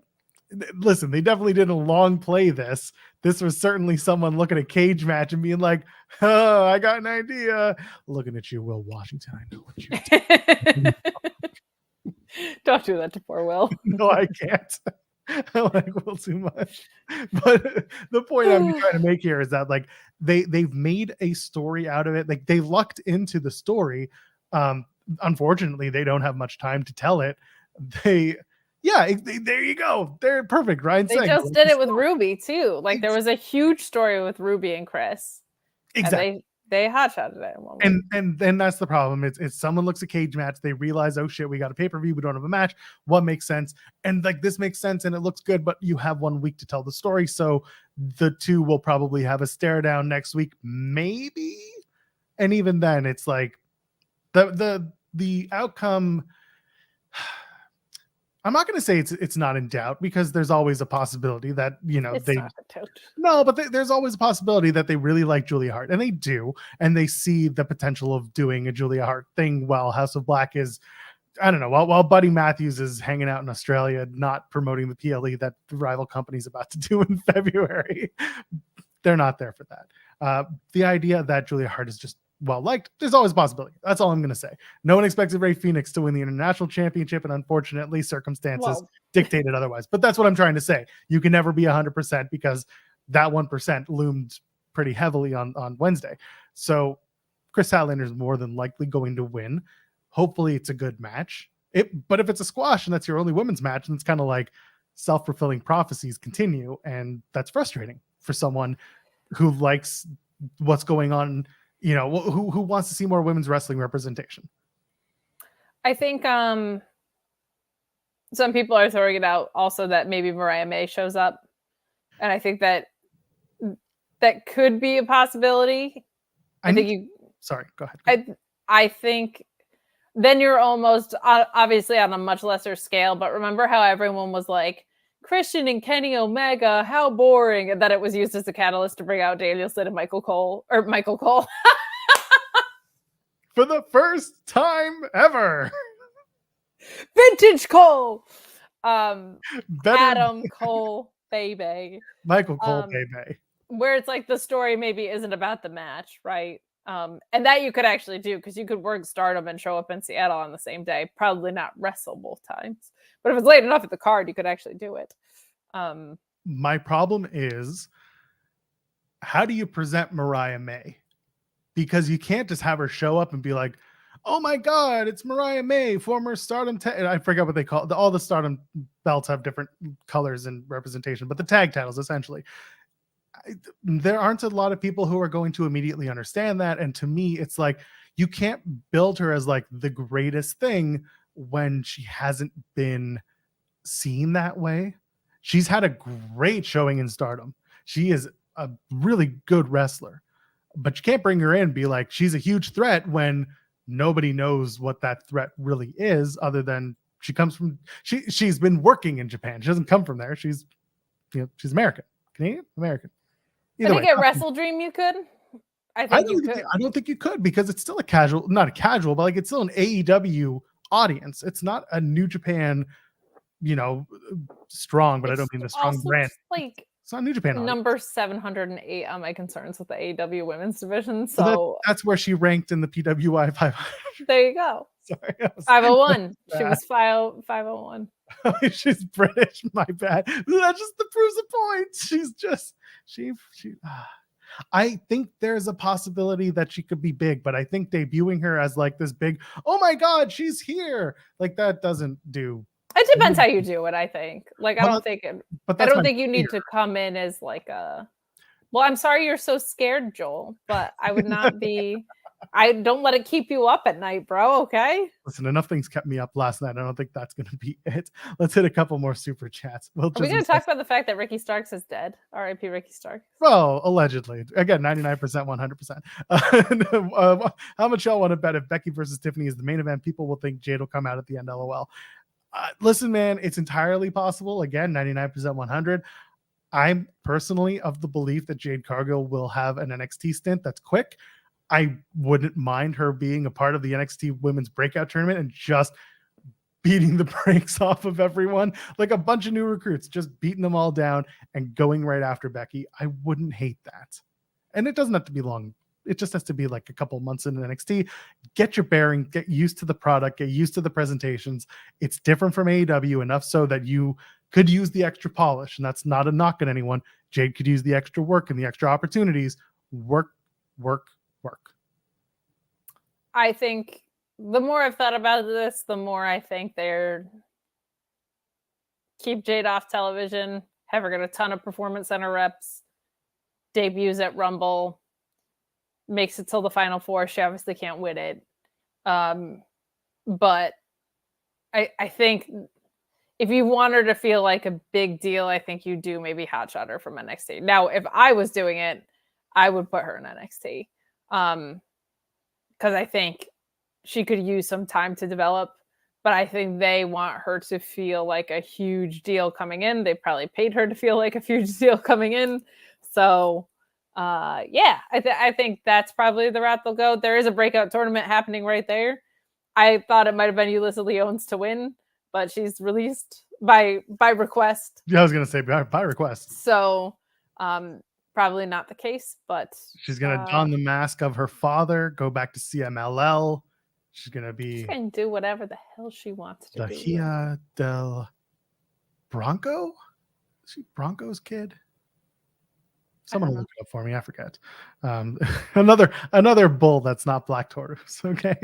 Speaker 1: listen, they definitely didn't long play this. This was certainly someone looking at a cage match and being like, oh, I got an idea. Looking at you, Will Washington, I know what you're doing.
Speaker 2: Don't do that to poor Will.
Speaker 1: No, I can't. I like Will too much. But the point I'm trying to make here is that like they've made a story out of it. Like they lucked into the story. Unfortunately, they don't have much time to tell it. There you go. They're perfect. Ryan
Speaker 2: They
Speaker 1: saying
Speaker 2: just did it with Ruby too. Like there was a huge story with Ruby and Chris.
Speaker 1: exactly.
Speaker 2: And they hot-shotted it in one week.
Speaker 1: And then that's the problem. It's someone looks at cage match, they realize, oh shit, we got a pay-per-view, we don't have a match. What makes sense? And like this makes sense and it looks good, but you have 1 week to tell the story. So the two will probably have a stare down next week, maybe. And even then, it's like the outcome. I'm not going to say it's not in doubt because there's always a possibility that, you know, there's always a possibility that they really like Julia Hart, and they do, and they see the potential of doing a Julia Hart thing while House of Black is, I don't know, while Buddy Matthews is hanging out in Australia, not promoting the PLE that the rival company's about to do in February. They're not there for that. The idea that Julia Hart is just well liked, there's always a possibility. That's all I'm going to say. No one expected Rey Fenix to win the international championship, and unfortunately circumstances dictated otherwise. But that's what I'm trying to say. You can never be 100% because that 1% loomed pretty heavily on Wednesday. So Chris Statlander is more than likely going to win. Hopefully it's a good match. But if it's a squash and that's your only women's match, then it's kind of like self-fulfilling prophecies continue, and that's frustrating for someone who likes what's going on, you know, who wants to see more women's wrestling representation.
Speaker 2: I think some people are throwing it out also that maybe Mariah May shows up, and I think that could be a possibility.
Speaker 1: Sorry, go ahead.
Speaker 2: I think then you're almost obviously on a much lesser scale, but remember how everyone was like, Christian and Kenny Omega, how boring, and that it was used as a catalyst to bring out Danielson and Michael Cole.
Speaker 1: For the first time ever.
Speaker 2: Vintage Cole. Adam Cole, baby.
Speaker 1: Michael Cole, baby.
Speaker 2: Where it's like the story maybe isn't about the match, right? And that you could actually do, because you could work Stardom and show up in Seattle on the same day. Probably not wrestle both times. But if it's late enough at the card, you could actually do it.
Speaker 1: My problem is, how do you present Mariah May? Because you can't just have her show up and be like, oh my God, it's Mariah May, former Stardom. I forget what they call it. All the Stardom belts have different colors and representation, but the tag titles, essentially. There aren't a lot of people who are going to immediately understand that. And to me, it's like, you can't build her as like the greatest thing when she hasn't been seen that way. She's had a great showing in Stardom. She is a really good wrestler, but you can't bring her in and be like, she's a huge threat when nobody knows what that threat really is, other than she's been working in Japan. She doesn't come from there. She's American, Canadian, American.
Speaker 2: Either I think way. At WrestleDream you could. I
Speaker 1: don't think you could, because it's still not a casual, but like it's still an AEW audience. It's not a New Japan, strong, but I don't mean the strong brand.
Speaker 2: Like,
Speaker 1: it's not New Japan audience.
Speaker 2: Number 708 on my concerns with the AEW women's division. So
Speaker 1: that's where she ranked in the PWI 500.
Speaker 2: There you go. Sorry, 501. She was 501.
Speaker 1: She's British. My bad. That just proves a point. She's just she. I think there's a possibility that she could be big, but I think debuting her as like this big, oh my God, she's here, like that doesn't do.
Speaker 2: It depends how you do it, I think. Like, I don't think you need to come in as like a, well, I'm sorry you're so scared, Joel, but I would not be, I don't let it keep you up at night, bro, okay?
Speaker 1: Listen, enough things kept me up last night. I don't think that's going to be it. Let's hit a couple more super chats.
Speaker 2: Are we going to talk about the fact that Ricky Starks is dead? R.I.P. Ricky Starks.
Speaker 1: Well, allegedly. Again, 99%, 100%. How much y'all want to bet if Becky versus Tiffany is the main event? People will think Jade will come out at the end, LOL. Listen, man, it's entirely possible. Again, 99%, 100. I'm personally of the belief that Jade Cargill will have an NXT stint that's quick. I wouldn't mind her being a part of the NXT Women's Breakout Tournament and just beating the brakes off of everyone, like a bunch of new recruits, just beating them all down and going right after Becky. I wouldn't hate that. And it doesn't have to be long. it just has to be like a couple months in NXT. Get your bearing, get used to the product, get used to the presentations. It's different from AEW enough so that you could use the extra polish, and that's not a knock on anyone. Jade could use the extra work and the extra opportunities. Work.
Speaker 2: I think the more I've thought about this, the more I think they're keep Jade off television, have her get a ton of Performance Center reps, debuts at Rumble, makes it till the Final Four. She obviously can't win it. But I think if you want her to feel like a big deal, I think you do maybe hotshot her from NXT. Now, if I was doing it, I would put her in NXT. Because I think she could use some time to develop. But I think they want her to feel like a huge deal coming in. They probably paid her to feel like a huge deal coming in. So, I think that's probably the route they'll go. There is a breakout tournament happening right there. I thought it might have been Ulyssa Leones to win, but she's released by request.
Speaker 1: Yeah, I was going to say by request.
Speaker 2: So, probably not the case, but
Speaker 1: she's going to don the mask of her father, go back to CMLL. She's going to be...
Speaker 2: She can do whatever the hell she wants to do.
Speaker 1: Bahia del Bronco? Is she Bronco's kid? Someone look it up for me. I forget. Another bull that's not Black Taurus. Okay.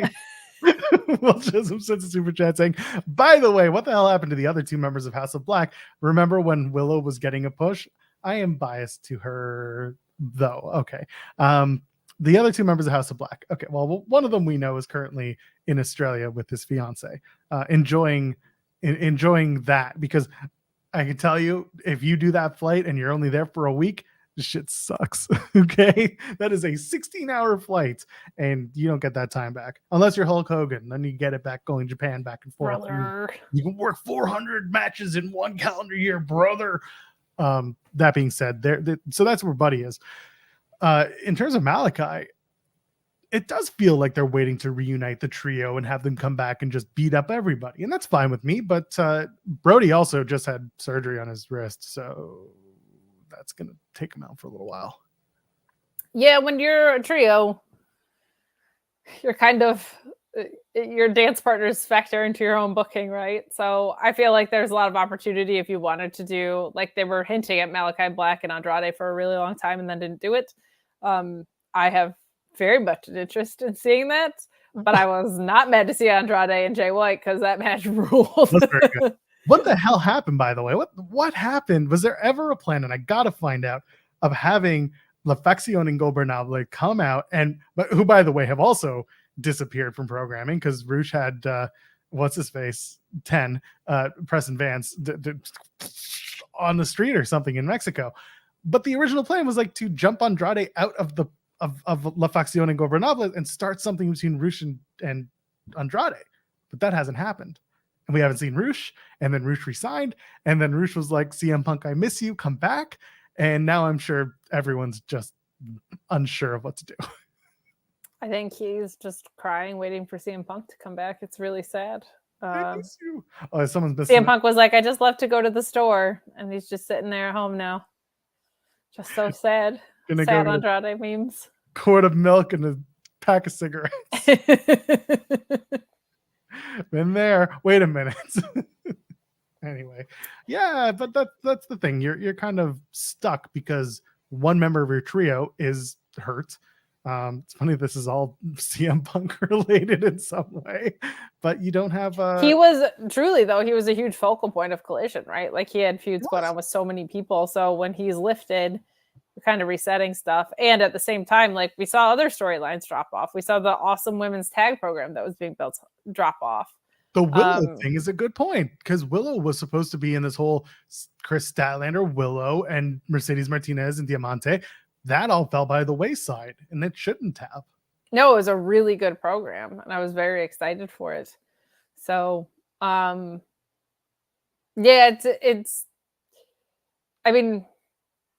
Speaker 1: Will Chisholm sends a super chat saying, by the way, what the hell happened to the other two members of House of Black? Remember when Willow was getting a push? I am biased to her, though. Okay. The other two members of House of Black. Okay. Well, one of them we know is currently in Australia with his fiance, enjoying that, because I can tell you, if you do that flight and you're only there for a week, this shit sucks. Okay. That is a 16-hour flight and you don't get that time back unless you're Hulk Hogan. Then you get it back going Japan back and forth. You can work 400 matches in one calendar year, brother. That being said, so that's where Buddy is. In terms of Malachi, it does feel like they're waiting to reunite the trio and have them come back and just beat up everybody. And that's fine with me. But Brody also just had surgery on his wrist. So that's going to take him out for a little while. Yeah,
Speaker 2: when you're a trio, you're kind of... your dance partners factor into your own booking, right? So I feel like there's a lot of opportunity if you wanted to do, like they were hinting at Malachi Black and Andrade for a really long time and then didn't do it. I have very much an interest in seeing that, but I was not mad to see Andrade and Jay White because that match ruled.
Speaker 1: That's very good. What the hell happened, by the way? What happened? Was there ever a plan, and I gotta find out, of having La Facción Ingobernable come out, but who, by the way, have also disappeared from programming because Roosh had what's his face 10 Preston Vance on the street or something in Mexico. But the original plan was like to jump Andrade out of the of La Facción Ingobernable and start something between Roosh and Andrade. But that hasn't happened. And we haven't seen Roosh, and then Roosh resigned, and then Roosh was like, CM Punk, I miss you, come back. And now I'm sure everyone's just unsure of what to do.
Speaker 2: I think he's just crying, waiting for CM Punk to come back. It's really sad.
Speaker 1: Someone's
Speaker 2: CM Punk was like, I just left to go to the store, and he's just sitting there at home now. Just so sad. Sad Andrade memes.
Speaker 1: Quart of milk and a pack of cigarettes. Been there. Wait a minute. Anyway, yeah, but that's the thing. You're kind of stuck because one member of your trio is hurt. It's funny this is all CM Punk related in some way, but you don't have
Speaker 2: he was truly, though, he was a huge focal point of Collision, right? Like he had feuds going on with so many people. So when he's lifted, we're kind of resetting stuff. And at the same time, like we saw other storylines drop off. We saw the awesome women's tag program that was being built drop off.
Speaker 1: The Willow thing is a good point, because Willow was supposed to be in this whole Chris Statlander, Willow, and Mercedes Martinez and Diamante. That all fell by the wayside, and it shouldn't have.
Speaker 2: No, it was a really good program, and I was very excited for it. So, yeah, it's. I mean,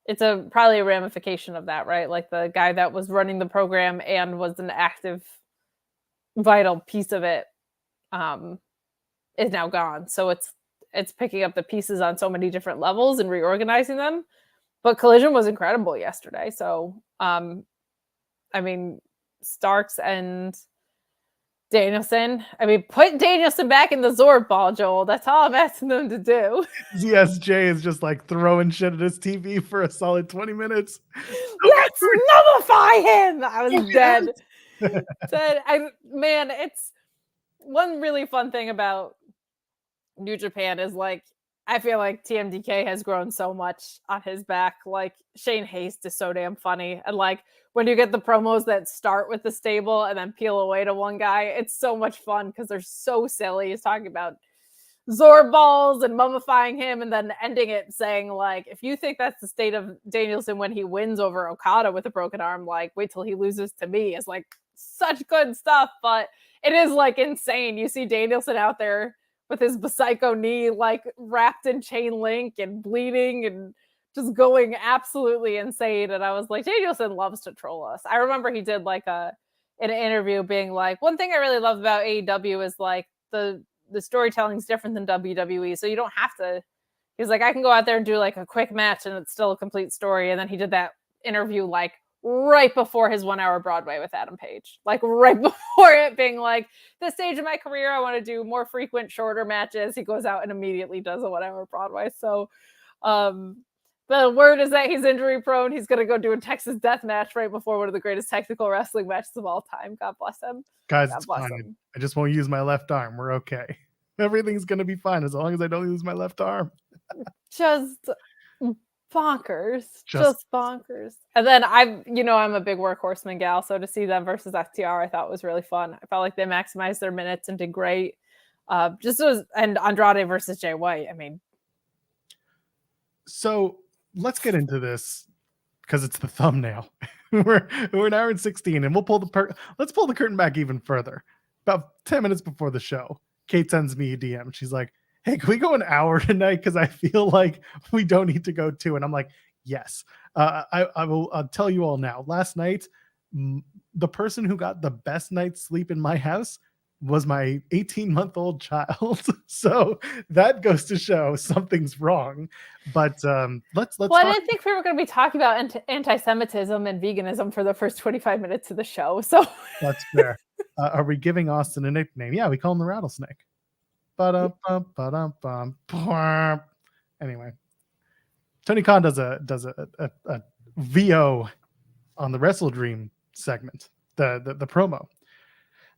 Speaker 2: it's probably a ramification of that, right? Like the guy that was running the program and was an active, vital piece of it, is now gone. So it's picking up the pieces on so many different levels and reorganizing them. But Collision was incredible yesterday. So I mean, Starks and Danielson. I mean, put Danielson back in the Zorb ball, Joel. That's all I'm asking them to do.
Speaker 1: ZSJ is just like throwing shit at his TV for a solid 20 minutes.
Speaker 2: Let's nullify him. I was dead.
Speaker 1: Yes.
Speaker 2: Dead. Man, it's one really fun thing about New Japan is like, I feel like TMDK has grown so much on his back. Like Shane Haste is so damn funny. And like when you get the promos that start with the stable and then peel away to one guy, it's so much fun because they're so silly. He's talking about Zorb balls and mummifying him and then ending it saying like, if you think that's the state of Danielson when he wins over Okada with a broken arm, like wait till he loses to me. Is like such good stuff. But it is like insane. You see Danielson out there with his Psycho knee like wrapped in chain link and bleeding and just going absolutely insane. And I was like, Danielson loves to troll us. I remember he did like an interview being like, one thing I really love about AEW is like the storytelling is different than WWE. So you don't have to, he's like, I can go out there and do like a quick match and it's still a complete story. And then he did that interview like right before his 1 hour Broadway with Adam Page, like right before it being like, this stage of my career, I want to do more frequent, shorter matches. He goes out and immediately does a 1 hour Broadway. So the word is that he's injury prone. He's going to go do a Texas death match right before one of the greatest technical wrestling matches of all time. God bless him.
Speaker 1: Guys,
Speaker 2: God
Speaker 1: it's
Speaker 2: bless
Speaker 1: fine.
Speaker 2: him.
Speaker 1: I just won't use my left arm. We're okay. Everything's going to be fine as long as I don't use my left arm.
Speaker 2: Just bonkers. Just bonkers. And then I'm a big Workhorseman gal, so to see them versus FTR I thought was really fun. I felt like they maximized their minutes and did great. And Andrade versus Jay White. I mean,
Speaker 1: so let's get into this because it's the thumbnail. we're an hour and 16, and let's pull the curtain back even further. About 10 minutes before the show, Kate sends me a DM. She's like, hey, can we go an hour tonight? Because I feel like we don't need to go 2. And I'm like, yes. I'll tell you all now. Last night, the person who got the best night's sleep in my house was my 18-month-old child. So that goes to show something's wrong. But let's.
Speaker 2: Well, I didn't think we were going to be talking about anti-Semitism and veganism for the first 25 minutes of the show. So
Speaker 1: that's fair. Are we giving Austin a nickname? Yeah, we call him the Rattlesnake. Anyway, Tony Khan does a VO on the WrestleDream segment, the promo,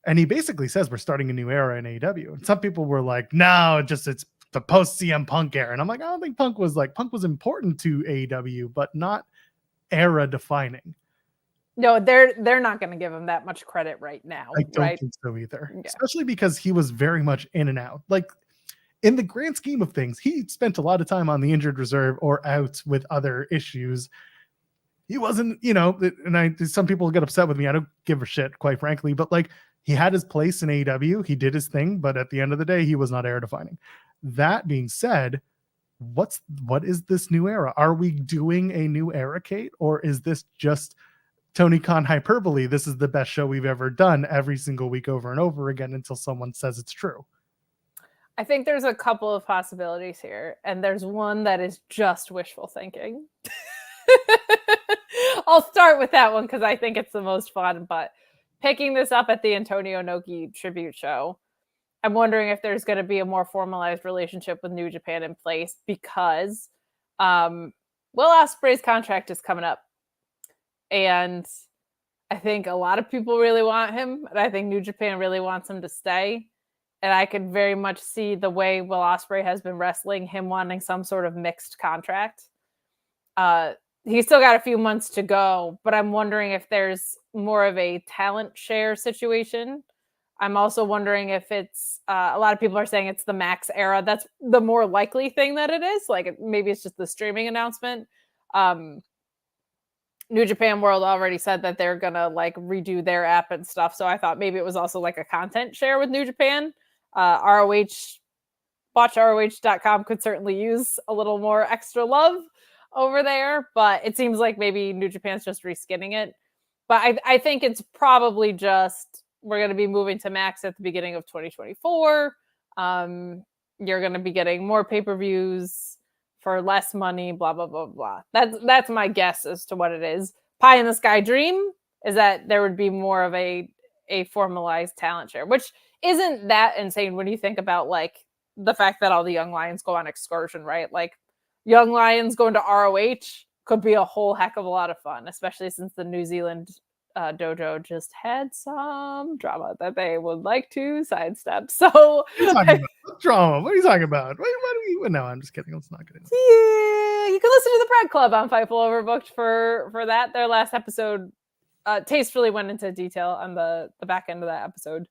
Speaker 1: and he basically says we're starting a new era in AEW. And some people were like, "No, it's the post CM Punk era." And I'm like, I don't think Punk was important to AEW, but not era defining.
Speaker 2: No, they're not going to give him that much credit right now.
Speaker 1: I don't think so either, especially because he was very much in and out. Like in the grand scheme of things, he spent a lot of time on the injured reserve or out with other issues. He wasn't, and some people get upset with me. I don't give a shit, quite frankly, but like he had his place in AEW. He did his thing, but at the end of the day, he was not era defining. That being said, what is this new era? Are we doing a new era, Kate, or is this just Tony Khan hyperbole? This is the best show we've ever done every single week over and over again until someone says it's true.
Speaker 2: I think there's a couple of possibilities here, and there's one that is just wishful thinking. I'll start with that one because I think it's the most fun, but picking this up at the Antonio Inoki tribute show, I'm wondering if there's going to be a more formalized relationship with New Japan in place because Will Ospreay's contract is coming up. And I think a lot of people really want him. And I think New Japan really wants him to stay. And I could very much see the way Will Ospreay has been wrestling, him wanting some sort of mixed contract. He's still got a few months to go, but I'm wondering if there's more of a talent share situation. I'm also wondering if it's, a lot of people are saying it's the Max era. That's the more likely thing that it is. Like maybe it's just the streaming announcement. New Japan World already said that they're going to like redo their app and stuff. So I thought maybe it was also like a content share with New Japan. WatchROH.com could certainly use a little more extra love over there, but it seems like maybe New Japan's just reskinning it. But I think it's probably just, we're going to be moving to Max at the beginning of 2024. You're going to be getting more pay-per-views for less money, blah, blah, blah, blah. That's my guess as to what it is. Pie in the sky dream, is that there would be more of a formalized talent share, which isn't that insane when you think about like the fact that all the young lions go on excursion, right? Like young lions going to ROH could be a whole heck of a lot of fun, especially since the New Zealand dojo just had some drama that they would like to sidestep. So
Speaker 1: what are you talking about? What drama? What are you talking about? No, I'm just kidding. Let's not get into
Speaker 2: yeah, you can listen to the Pride Club on Fightful Overbooked for that. Their last episode, tastefully went into detail on the back end of that episode.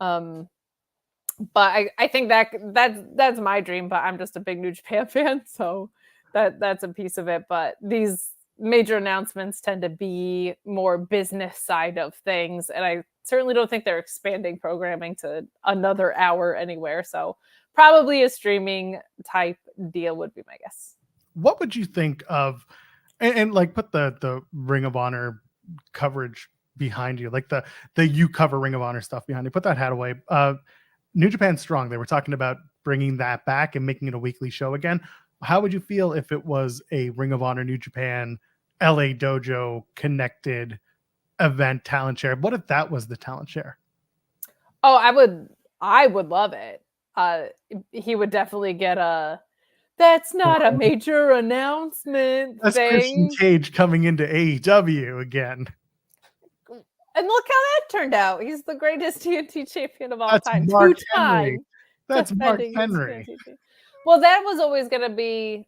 Speaker 2: But I think that's my dream, but I'm just a big New Japan fan, so that's a piece of it. But these major announcements tend to be more business side of things, and I certainly don't think they're expanding programming to another hour anywhere. So probably a streaming type deal would be my guess.
Speaker 1: What would you think of, and like put the Ring of Honor coverage behind you, like the you cover Ring of Honor stuff behind you, put that hat away. New Japan Strong, they were talking about bringing that back and making it a weekly show again. How would you feel if it was a Ring of Honor New Japan LA Dojo connected event talent share? What if that was the talent share?
Speaker 2: Oh, I would love it. He would definitely get a "that's not a major announcement"
Speaker 1: That's
Speaker 2: thing.
Speaker 1: Christian Cage coming into AEW again.
Speaker 2: And look how that turned out. He's the greatest TNT champion of all
Speaker 1: That's
Speaker 2: time.
Speaker 1: Mark
Speaker 2: Two-time
Speaker 1: Henry. That's Mark
Speaker 2: defending his
Speaker 1: Henry.
Speaker 2: TNT. Well, that was always going to be,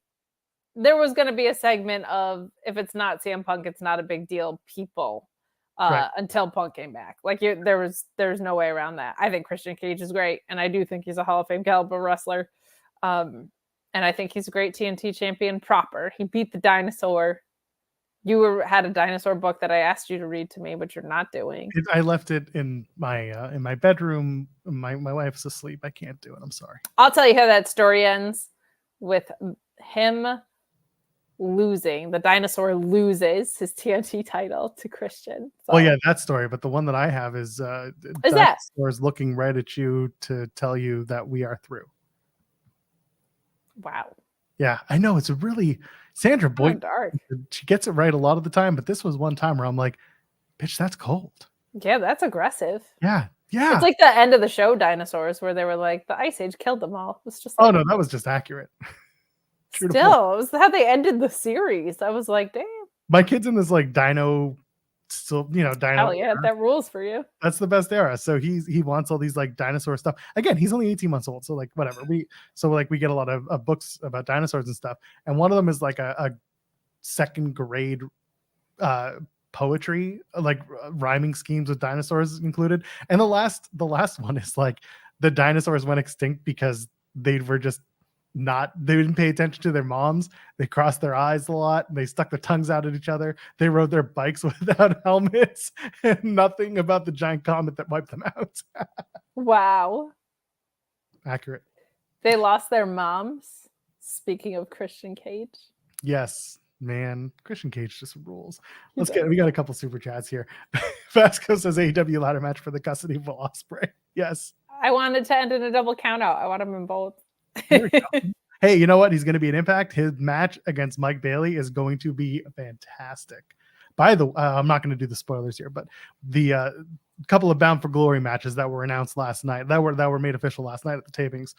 Speaker 2: there was going to be a segment of, if it's not CM Punk, it's not a big deal, people,
Speaker 1: Right.
Speaker 2: until Punk came back. Like there's no way around that. I think Christian Cage is great, and I do think he's a Hall of Fame caliber wrestler. And I think he's a great TNT champion proper. He beat the dinosaur. You had a dinosaur book that I asked you to read to me, but you're not doing.
Speaker 1: I left it in my bedroom. My wife's asleep. I can't do it. I'm sorry.
Speaker 2: I'll tell you how that story ends, with him losing. The dinosaur loses his TNT title to Christian. So.
Speaker 1: Well, yeah, that story. But the one that I have is dinosaurs looking right at you to tell you that we are through.
Speaker 2: Wow.
Speaker 1: Yeah, I know. It's a really Sandra Boyd.
Speaker 2: Dark.
Speaker 1: She gets it right a lot of the time, but this was one time where I'm like, bitch, that's cold.
Speaker 2: Yeah, that's aggressive.
Speaker 1: Yeah.
Speaker 2: It's like the end of the show Dinosaurs, where they were like, the Ice Age killed them all. It's just like,
Speaker 1: oh no, that was just accurate.
Speaker 2: Still, it was how they ended the series. I was like, damn.
Speaker 1: My kid's in this like dino, still, dino.
Speaker 2: Hell yeah, that rules for you.
Speaker 1: That's the best era. So he wants all these like dinosaur stuff. Again, he's only 18 months old, so like whatever. We get a lot of books about dinosaurs and stuff, and one of them is like a second grade poetry, like rhyming schemes with dinosaurs included. And the last one is like the dinosaurs went extinct because they didn't pay attention to their moms. They crossed their eyes a lot. And they stuck their tongues out at each other. They rode their bikes without helmets, and nothing about the giant comet that wiped them out.
Speaker 2: Wow.
Speaker 1: Accurate.
Speaker 2: They lost their moms. Speaking of Christian Cage.
Speaker 1: Yes, man. Christian Cage just rules. We got a couple super chats here. Vasco says AEW ladder match for the custody of Ospreay. Yes.
Speaker 2: I wanted to end in a double count out. I want them in both.
Speaker 1: Hey, you know what? He's going to be an Impact. His match against Mike Bailey is going to be fantastic. By the way, I'm not going to do the spoilers here, but the couple of Bound for Glory matches that were announced last night, that were made official last night at the tapings,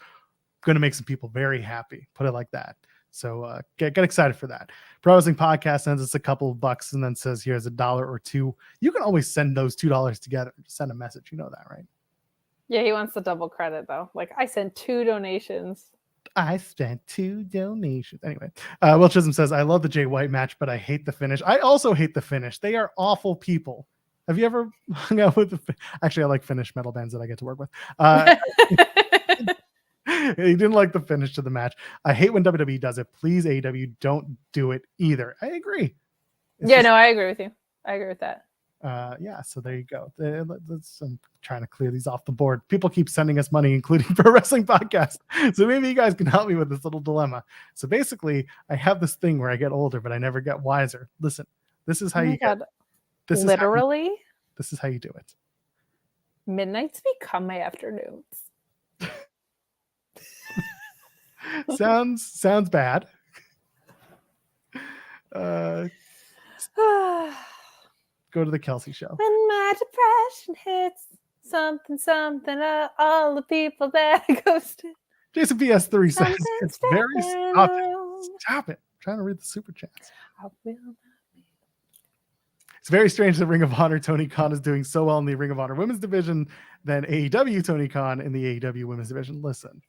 Speaker 1: going to make some people very happy. Put it like that. So get excited for that. Pro Wrestling Podcast sends us a couple of bucks and then says, here's $1 or $2. You can always send those $2 together. Just send a message. You know that, right?
Speaker 2: Yeah, he wants the double credit though. Like, I sent 2 donations.
Speaker 1: I spent 2 donations. Anyway, Will Chisholm says, I love the Jay White match, but I hate the finish. I also hate the finish. They are awful people. Have you ever hung out with actually, I like Finnish metal bands that I get to work with. He didn't like the finish to the match. I hate when WWE does it. Please, AEW, don't do it either. I agree.
Speaker 2: I agree with you. I agree with that.
Speaker 1: So there you go. I'm trying to clear these off the board. People keep sending us money, including Pro Wrestling Podcast. So maybe you guys can help me with this little dilemma. So basically, I have this thing where I get older, but I never get wiser. Listen, this is how you get. This
Speaker 2: literally.
Speaker 1: This is how you do it.
Speaker 2: Midnights become my afternoons.
Speaker 1: Sounds bad. Go to the Kelsey show.
Speaker 2: When my depression hits, something, all the people that I ghosted.
Speaker 1: Jason PS3 says it's very stop it.
Speaker 2: Alone.
Speaker 1: Stop it. I'm trying to read the super chats.
Speaker 2: I will not be.
Speaker 1: It's very strange that Ring of Honor Tony Khan is doing so well in the Ring of Honor women's division than AEW Tony Khan in the AEW women's division. Listen.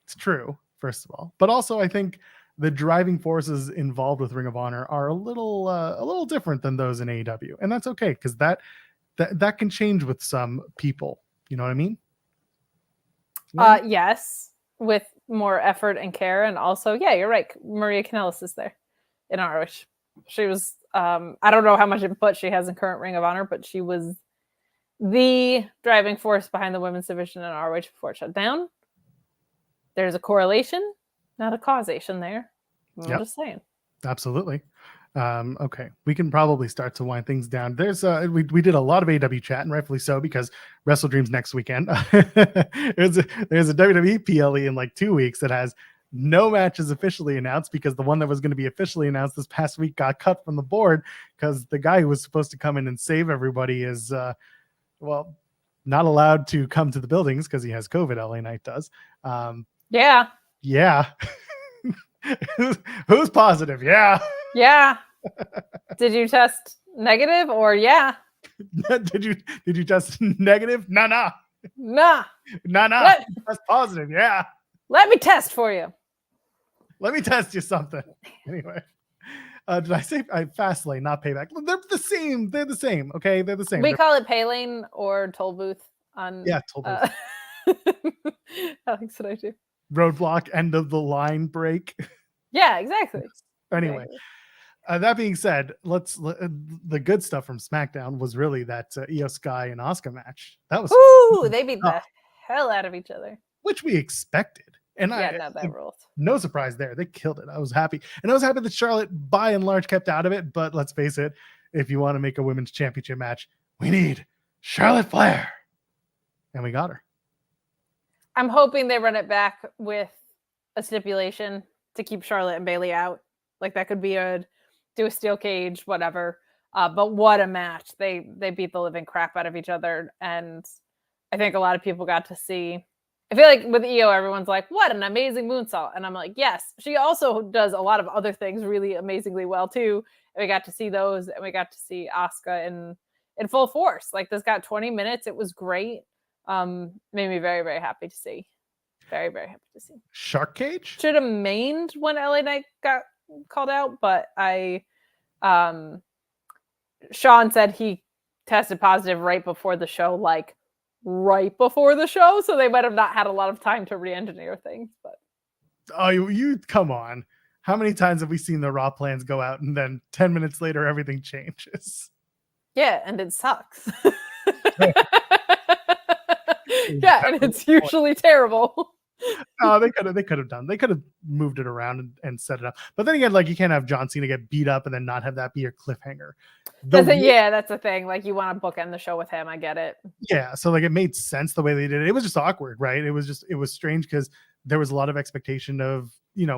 Speaker 1: It's true, first of all. But also, I think the driving forces involved with Ring of Honor are a little different than those in AEW. And that's okay, because that can change with some people. You know what I mean?
Speaker 2: Yes, with more effort and care. And also, yeah, you're right. Maria Kanellis is there in ROH. She was, I don't know how much input she has in current Ring of Honor, but she was the driving force behind the women's division in ROH before it shut down. There's a correlation, not a causation there. I'm just saying.
Speaker 1: Absolutely. Okay, we can probably start to wind things down. There's we did a lot of AEW chat, and rightfully so, because WrestleDreams next weekend. there's a WWE PLE in like 2 weeks that has no matches officially announced, because the one that was going to be officially announced this past week got cut from the board because the guy who was supposed to come in and save everybody is not allowed to come to the buildings because he has COVID. LA Knight does. Yeah. Who's positive? Yeah.
Speaker 2: Did you test negative or
Speaker 1: Did you test negative? Nah. That's positive. Yeah.
Speaker 2: Let me test for you.
Speaker 1: Let me test you something. Anyway, did I say Fastlane, not Payback? They're the same. Okay, they're the same.
Speaker 2: We call it pay lane or toll booth on.
Speaker 1: Yeah, toll booth.
Speaker 2: Alex, what I do?
Speaker 1: Roadblock, end of the line break.
Speaker 2: Yeah, exactly.
Speaker 1: Anyway, that being said, the good stuff from SmackDown was really that Io Sky and Asuka match. That was
Speaker 2: they beat the hell out of each other,
Speaker 1: which we expected. And
Speaker 2: that ruled.
Speaker 1: No surprise there. They killed it. I was happy. And I was happy that Charlotte, by and large, kept out of it. But let's face it, if you want to make a women's championship match, we need Charlotte Flair. And we got her.
Speaker 2: I'm hoping they run it back with a stipulation to keep Charlotte and Bayley out. Like, that could be do a steel cage, whatever. But what a match. They beat the living crap out of each other. And I think a lot of people got to see. I feel like with Io, everyone's like, what an amazing moonsault. And I'm like, yes, she also does a lot of other things really amazingly well too. And we got to see those, and we got to see Asuka in full force. Like, this got 20 minutes. It was great. Made me very, very happy to see. Very, very happy to see.
Speaker 1: Shark Cage?
Speaker 2: Should have mained when LA Knight got called out, but Sean said he tested positive right before the show, so they might have not had a lot of time to re-engineer things. But
Speaker 1: you come on. How many times have we seen the Raw plans go out and then 10 minutes later everything changes?
Speaker 2: Yeah, and it sucks. Yeah, and it's usually terrible.
Speaker 1: They could have moved it around and set it up. But then again, like, you can't have John Cena get beat up and then not have that be your cliffhanger.
Speaker 2: That's the thing. Like, you want to bookend the show with him. I get it.
Speaker 1: Yeah, so like, it made sense the way they did it. It was just awkward, right? It was strange because there was a lot of expectation of,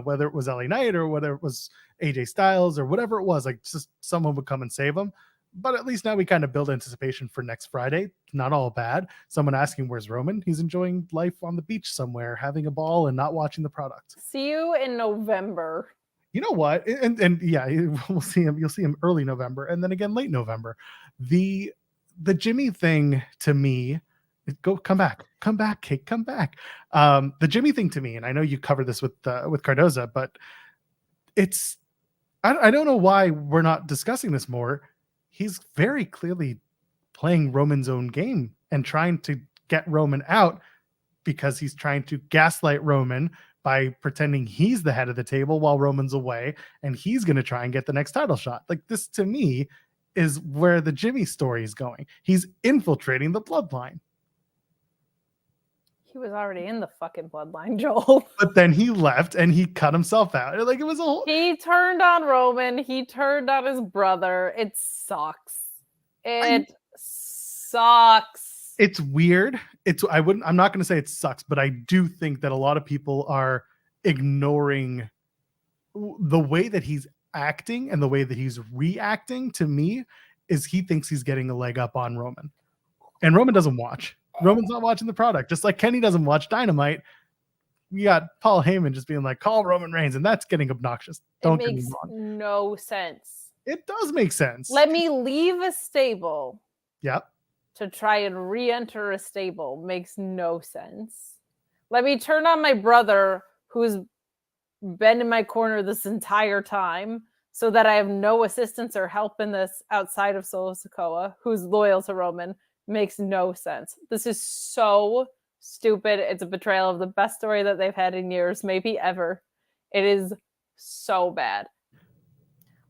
Speaker 1: whether it was LA Knight or whether it was AJ Styles or whatever it was, like, just someone would come and save him. But at least now we kind of build anticipation for next Friday. Not all bad. Someone asking, where's Roman? He's enjoying life on the beach somewhere, having a ball and not watching the product.
Speaker 2: See you in November.
Speaker 1: You know what? And yeah, we'll see him. You'll see him early November and then again late November. The Jimmy thing to me, come back, Kate, come back. The Jimmy thing to me, and I know you covered this with Cardoza, but it's I don't know why we're not discussing this more. He's very clearly playing Roman's own game and trying to get Roman out because he's trying to gaslight Roman by pretending he's the head of the table while Roman's away, and he's going to try and get the next title shot. Like, this to me is where the Jimmy story is going. He's infiltrating the bloodline.
Speaker 2: He was already in the fucking bloodline, Joel.
Speaker 1: But then he left and he cut himself out. Like, it was a whole...
Speaker 2: He turned on Roman. He turned on his brother. It sucks. Sucks.
Speaker 1: It's weird. I'm not going to say it sucks, but I do think that a lot of people are ignoring the way that he's acting and the way that he's reacting to me is he thinks he's getting a leg up on Roman. And Roman doesn't watch. Roman's not watching the product. Just like Kenny doesn't watch Dynamite. You got Paul Heyman just being like, call Roman Reigns, and that's getting obnoxious. Don't get me wrong.
Speaker 2: It makes no sense.
Speaker 1: It does make sense.
Speaker 2: Let me leave a stable.
Speaker 1: Yep.
Speaker 2: To try and re-enter a stable makes no sense. Let me turn on my brother, who's been in my corner this entire time, so that I have no assistance or help in this outside of Solo Sikoa, who's loyal to Roman. Makes no sense. This is so stupid. It's a betrayal of the best story that they've had in years, maybe ever. It is so bad.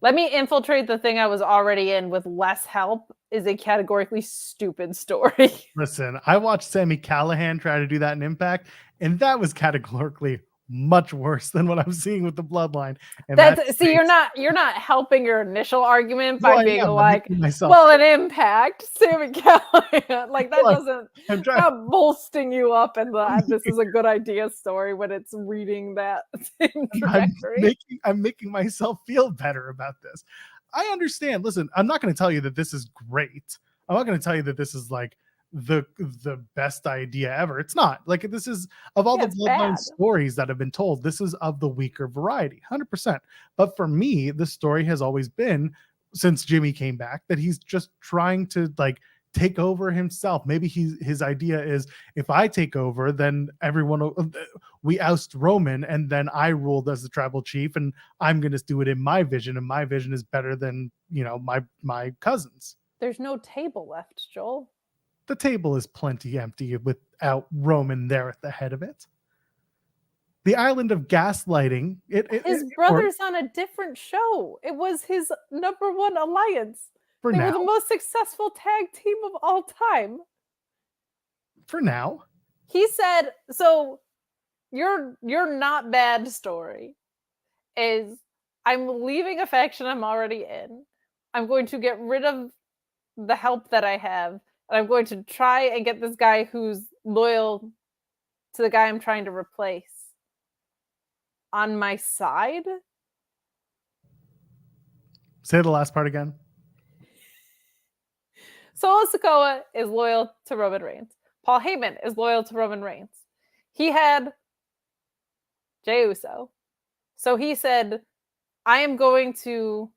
Speaker 2: Let me infiltrate the thing I was already in with less help is a categorically stupid story.
Speaker 1: Listen, I watched Sami Callihan try to do that in Impact, and that was categorically much worse than what I'm seeing with the Bloodline. And
Speaker 2: you're not helping your initial argument by being like,
Speaker 1: myself.
Speaker 2: Well, an Impact, Sami Callihan. Like that doesn't not bolstering you up and this is a good idea story when it's reading that same trajectory.
Speaker 1: I'm making myself feel better about this. I understand. Listen, I'm not going to tell you that this is great. I'm not going to tell you that this is like the best idea ever. It's not. Like, this is, of all the Bloodline stories that have been told, this is of the weaker variety, 100%. But for me, the story has always been, since Jimmy came back, that he's just trying to like take over himself. Maybe his idea is, if I take over, then we oust Roman, and then I ruled as the tribal chief, and I'm going to do it in my vision, and my vision is better than, you know, my cousins.
Speaker 2: There's no table left, Joel.
Speaker 1: The table is plenty empty without Roman there at the head of it. The island of gaslighting.
Speaker 2: His brother's on a different show. It was his number one alliance. They were the most successful tag team of all time.
Speaker 1: For now.
Speaker 2: He said, so your not bad story is, I'm leaving a faction I'm already in. I'm going to get rid of the help that I have. And I'm going to try and get this guy who's loyal to the guy I'm trying to replace on my side.
Speaker 1: Say the last part again.
Speaker 2: Solo Sikoa is loyal to Roman Reigns. Paul Heyman is loyal to Roman Reigns. He had Jey Uso. So he said, I am going to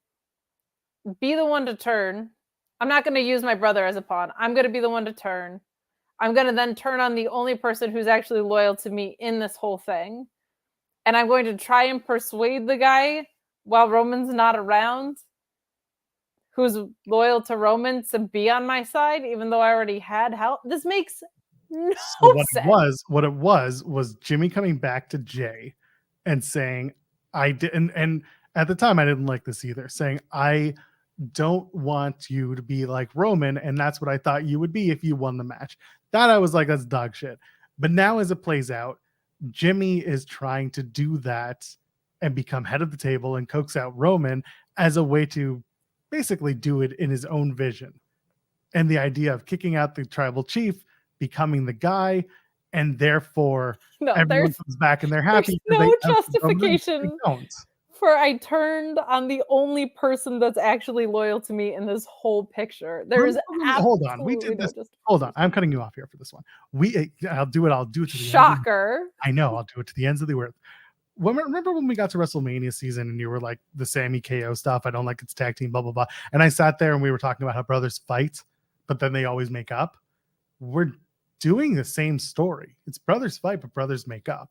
Speaker 2: be the one to turn. I'm not going to use my brother as a pawn. I'm going to be the one to turn. I'm going to then turn on the only person who's actually loyal to me in this whole thing. And I'm going to try and persuade the guy while Roman's not around, who's loyal to Roman, to be on my side, even though I already had help. This makes no sense.
Speaker 1: What it was Jimmy coming back to Jay and saying, I didn't, and at the time I didn't like this either, saying, I don't want you to be like Roman, and that's what I thought you would be if you won the match. That I was like, that's dog shit. But now as it plays out, Jimmy is trying to do that and become head of the table and coax out Roman as a way to basically do it in his own vision. And the idea of kicking out the tribal chief, becoming the guy, and therefore everyone comes back and they're happy.
Speaker 2: There's no justification for I turned on the only person that's actually loyal to me in this whole picture. There's
Speaker 1: hold on. We did this. Hold on. I'm cutting you off here for this one. I'll do it to the
Speaker 2: shocker.
Speaker 1: I know. I'll do it to the ends of the earth. Remember when we got to WrestleMania season and you were like, the Sammy KO stuff, I don't like its tag team, blah, blah, blah. And I sat there and we were talking about how brothers fight, but then they always make up. We're doing the same story. It's brothers fight, but brothers make up.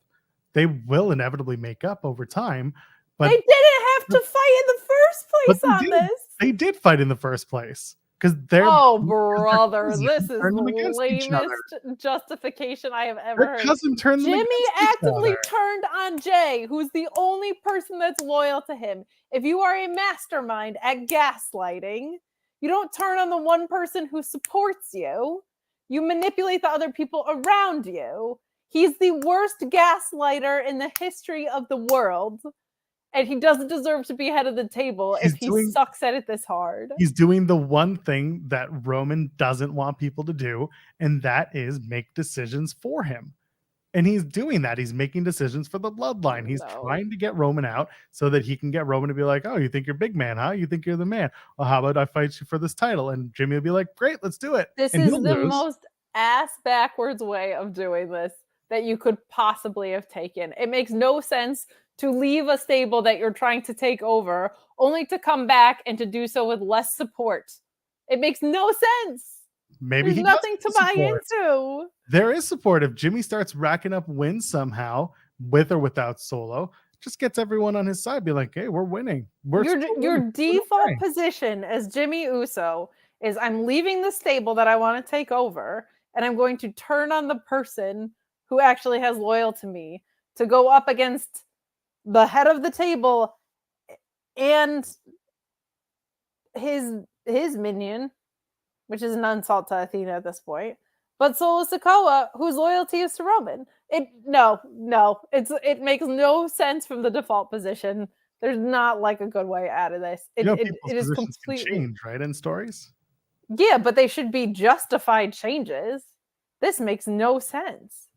Speaker 1: They will inevitably make up over time. But
Speaker 2: they didn't have to fight in the first place on this.
Speaker 1: They did fight in the first place. Because they're
Speaker 2: brother, this is the lamest justification I have ever heard. Jimmy actively turned on Jay, who's the only person that's loyal to him. If you are a mastermind at gaslighting, you don't turn on the one person who supports you. You manipulate the other people around you. He's the worst gaslighter in the history of the world. And he doesn't deserve to be head of the table if he sucks at it this hard.
Speaker 1: He's doing the one thing that Roman doesn't want people to do, and that is make decisions for him. And he's doing that. He's making decisions for the bloodline. He's
Speaker 2: No.
Speaker 1: trying to get Roman out so that he can get Roman to be like, oh, you think you're big man, huh? You think you're the man. Well, how about I fight you for this title? And Jimmy will be like, great, let's do it.
Speaker 2: This
Speaker 1: and
Speaker 2: is
Speaker 1: he'll
Speaker 2: the
Speaker 1: lose.
Speaker 2: most ass backwards way of doing this that you could possibly have taken. It makes no sense to leave a stable that you're trying to take over only to come back and to do so with less support. It makes no sense.
Speaker 1: Maybe
Speaker 2: There's
Speaker 1: he
Speaker 2: nothing
Speaker 1: does
Speaker 2: to buy
Speaker 1: support.
Speaker 2: into.
Speaker 1: There is support. If Jimmy starts racking up wins somehow, with or without Solo, just gets everyone on his side. Be like, hey, we're winning.
Speaker 2: Your default position as Jimmy Uso is I'm leaving the stable that I want to take over, and I'm going to turn on the person who actually has loyal to me to go up against the head of the table and his minion, which is an insult to Athena at this point, but Solo Sikoa, whose loyalty is to Roman. It makes no sense from the default position. There's not like a good way out of this. It is completely
Speaker 1: change, right? In stories.
Speaker 2: Yeah, but they should be justified changes. This makes no sense.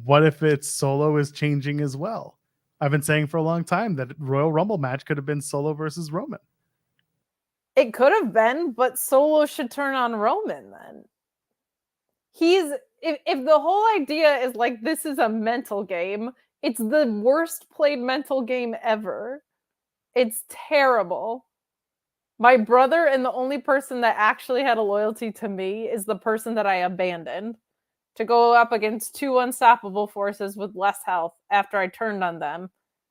Speaker 1: What if it's Solo is changing as well? I've been saying for a long time that Royal Rumble match could have been Solo versus Roman.
Speaker 2: It could have been, but Solo should turn on Roman then. If the whole idea is like this is a mental game, it's the worst played mental game ever. It's terrible. My brother and the only person that actually had a loyalty to me is the person that I abandoned to go up against two unstoppable forces with less health after I turned on them,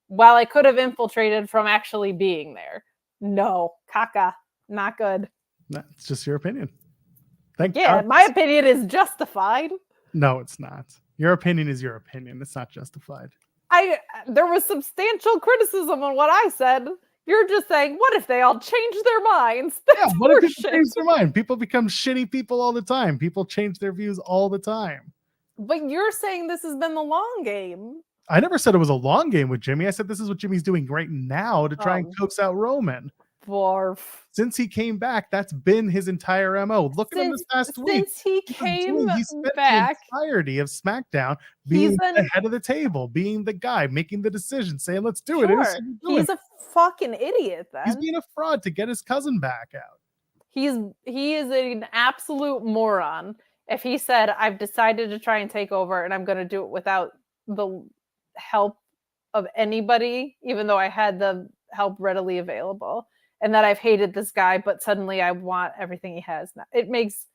Speaker 2: while I could have infiltrated from actually being there. No, caca, not good.
Speaker 1: That's just your opinion. Thank
Speaker 2: God. My opinion is justified.
Speaker 1: No, it's not. Your opinion is your opinion. It's not justified.
Speaker 2: There was substantial criticism on what I said. You're just saying, what if they all change their minds? That's
Speaker 1: what if people change their mind? People become shitty people all the time. People change their views all the time.
Speaker 2: But you're saying this has been the long game.
Speaker 1: I never said it was a long game with Jimmy. I said this is what Jimmy's doing right now to try and coax out Roman.
Speaker 2: Barf.
Speaker 1: Since he came back, that's been his entire MO. Look at him this past week.
Speaker 2: Since he came
Speaker 1: spent
Speaker 2: back,
Speaker 1: the entirety of SmackDown being the head of the table, being the guy, making the decision, saying, let's do it.
Speaker 2: He's a fucking idiot then.
Speaker 1: He's being a fraud to get his cousin back out.
Speaker 2: He is an absolute moron. If he said, I've decided to try and take over and I'm going to do it without the help of anybody, even though I had the help readily available, and that I've hated this guy, but suddenly I want everything he has now. It makes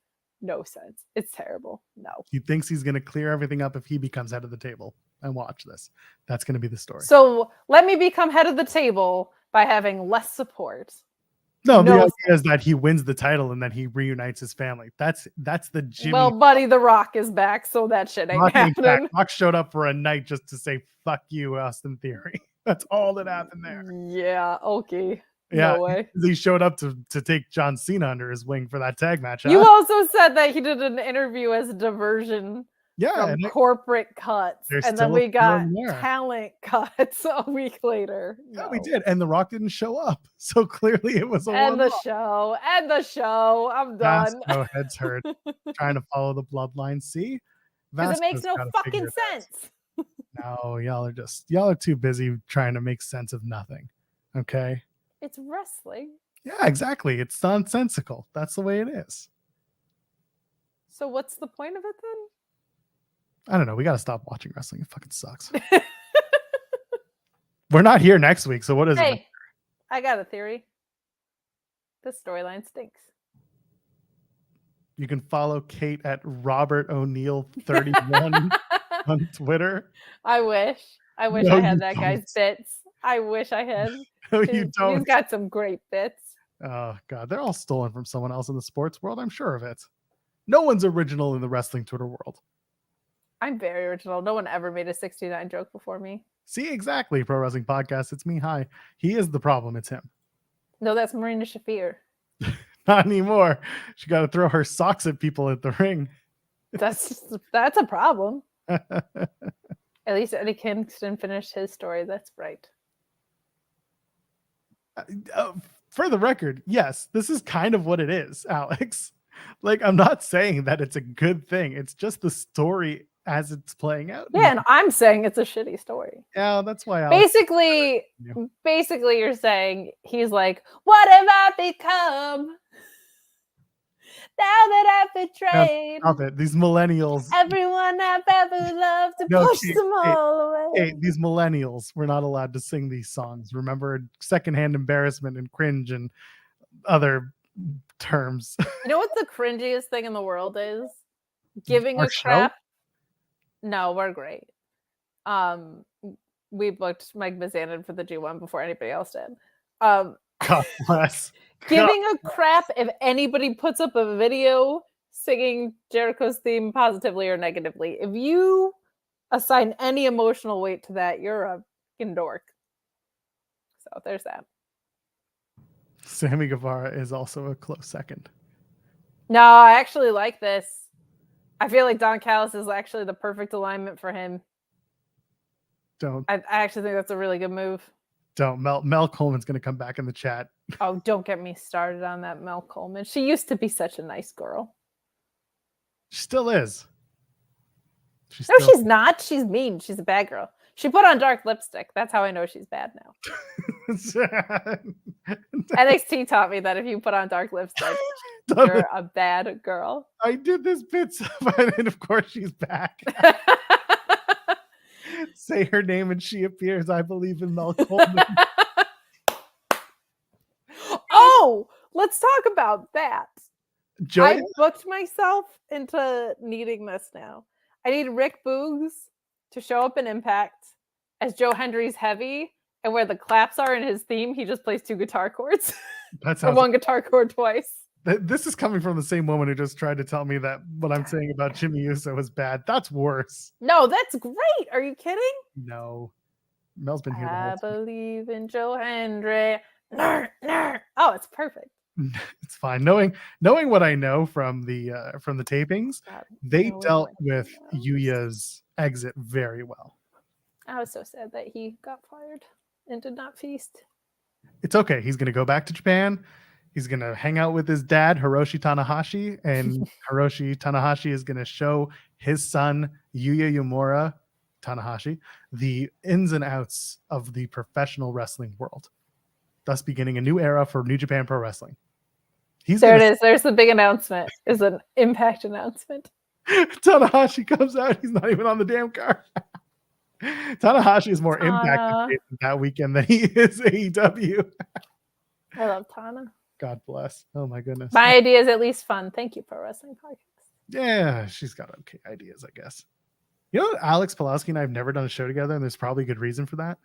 Speaker 2: no sense. It's terrible. No.
Speaker 1: He thinks he's going to clear everything up if he becomes head of the table. And watch this. That's going to be the story.
Speaker 2: So let me become head of the table by having less support.
Speaker 1: No, the idea is that he wins the title and then he reunites his family. That's the Jimmy.
Speaker 2: Well, buddy, The Rock is back, so that shit ain't happening.
Speaker 1: Rock showed up for a night just to say, fuck you, Austin Theory. That's all that happened there.
Speaker 2: Yeah, okay.
Speaker 1: Yeah,
Speaker 2: no way.
Speaker 1: He showed up to take John Cena under his wing for that tag match.
Speaker 2: You also said that he did an interview as a diversion from corporate cuts. And then we got talent cuts a week later.
Speaker 1: Yeah, we did. And The Rock didn't show up. So clearly it was a
Speaker 2: End the show. I'm done.
Speaker 1: No heads hurt. Trying to follow the bloodline. See?
Speaker 2: Because it makes no fucking sense.
Speaker 1: No, y'all are too busy trying to make sense of nothing. Okay?
Speaker 2: It's wrestling.
Speaker 1: Yeah, exactly. It's nonsensical. That's the way it is.
Speaker 2: So what's the point of it then?
Speaker 1: I don't know. We got to stop watching wrestling. It fucking sucks. We're not here next week, so what is it?
Speaker 2: I got a theory. The storyline stinks.
Speaker 1: You can follow Kate at Robert O'Neill 31 on Twitter.
Speaker 2: I wish I had that guy's bits. I wish I had.
Speaker 1: No, you don't.
Speaker 2: He's got some great bits.
Speaker 1: Oh, God. They're all stolen from someone else in the sports world. I'm sure of it. No one's original in the wrestling Twitter world.
Speaker 2: I'm very original. No one ever made a 69 joke before me.
Speaker 1: See, exactly. Pro Wrestling Podcast. It's me. Hi. He is the problem. It's him.
Speaker 2: No, that's Marina Shafir.
Speaker 1: Not anymore. She got to throw her socks at people at the ring.
Speaker 2: That's a problem. At least Eddie Kingston finished his story. That's right.
Speaker 1: For the record, yes, this is kind of what it is, Alex. Like, I'm not saying that it's a good thing. It's just the story as it's playing out.
Speaker 2: Yeah, and I'm saying it's a shitty story.
Speaker 1: Yeah, that's why
Speaker 2: Basically, you're saying he's like, what have I become? Now that I've betrayed
Speaker 1: Stop it. These millennials.
Speaker 2: everyone I've ever loved to push them all away.
Speaker 1: Hey, these millennials, we're not allowed to sing these songs. Remember, secondhand embarrassment and cringe and other terms.
Speaker 2: You know what the cringiest thing in the world is? Giving
Speaker 1: Our
Speaker 2: a
Speaker 1: show?
Speaker 2: crap. No, we're great. We booked Mike Mizanin for the G1 before anybody else did.
Speaker 1: God bless.
Speaker 2: Giving a crap if anybody puts up a video singing Jericho's theme positively or negatively. If you assign any emotional weight to that, you're a fucking dork. So there's that.
Speaker 1: Sammy Guevara is also a close second.
Speaker 2: No, I actually like this. I feel like Don Callis is actually the perfect alignment for him. I actually think that's a really good move.
Speaker 1: Mel Coleman's going to come back in the chat.
Speaker 2: Oh, don't get me started on that Mel Coleman. She used to be such a nice girl.
Speaker 1: She still is.
Speaker 2: She's not. She's mean. She's a bad girl. She put on dark lipstick. That's how I know she's bad now. NXT taught me that if you put on dark lipstick, you're a bad girl.
Speaker 1: I did this bit, and of course she's back. Say her name and she appears. I believe in Mel Coleman.
Speaker 2: Oh, let's talk about that.
Speaker 1: Joey?
Speaker 2: I booked myself into needing this now. I need Rick Boogs to show up in Impact as Joe Hendry's heavy, and where the claps are in his theme, he just plays 2 guitar chords. Or 1 guitar chord twice.
Speaker 1: This is coming from the same woman who just tried to tell me that what I'm saying about Jimmy Uso is bad. That's worse.
Speaker 2: No, that's great. Are you kidding?
Speaker 1: No. Mel's been here.
Speaker 2: I believe in Joe Hendry. Oh, it's perfect.
Speaker 1: It's fine. Knowing what I know from the tapings, they dealt with Yuya's exit very well.
Speaker 2: I was so sad that he got fired and did not feast.
Speaker 1: It's okay. He's going to go back to Japan. He's going to hang out with his dad, Hiroshi Tanahashi, and Hiroshi Tanahashi is going to show his son, Yuya Uemura Tanahashi, the ins and outs of the professional wrestling world, thus beginning a new era for New Japan Pro Wrestling.
Speaker 2: There it is. There's the big announcement. Is an Impact announcement.
Speaker 1: Tanahashi comes out. He's not even on the damn card. Tanahashi is more Impact that weekend than he is AEW.
Speaker 2: I love Tana.
Speaker 1: God bless. Oh my goodness.
Speaker 2: My idea is at least fun. Thank you, Pro Wrestling Podcast.
Speaker 1: Yeah, she's got okay ideas, I guess. You know, Alex Pulaski and I have never done a show together, and there's probably a good reason for that.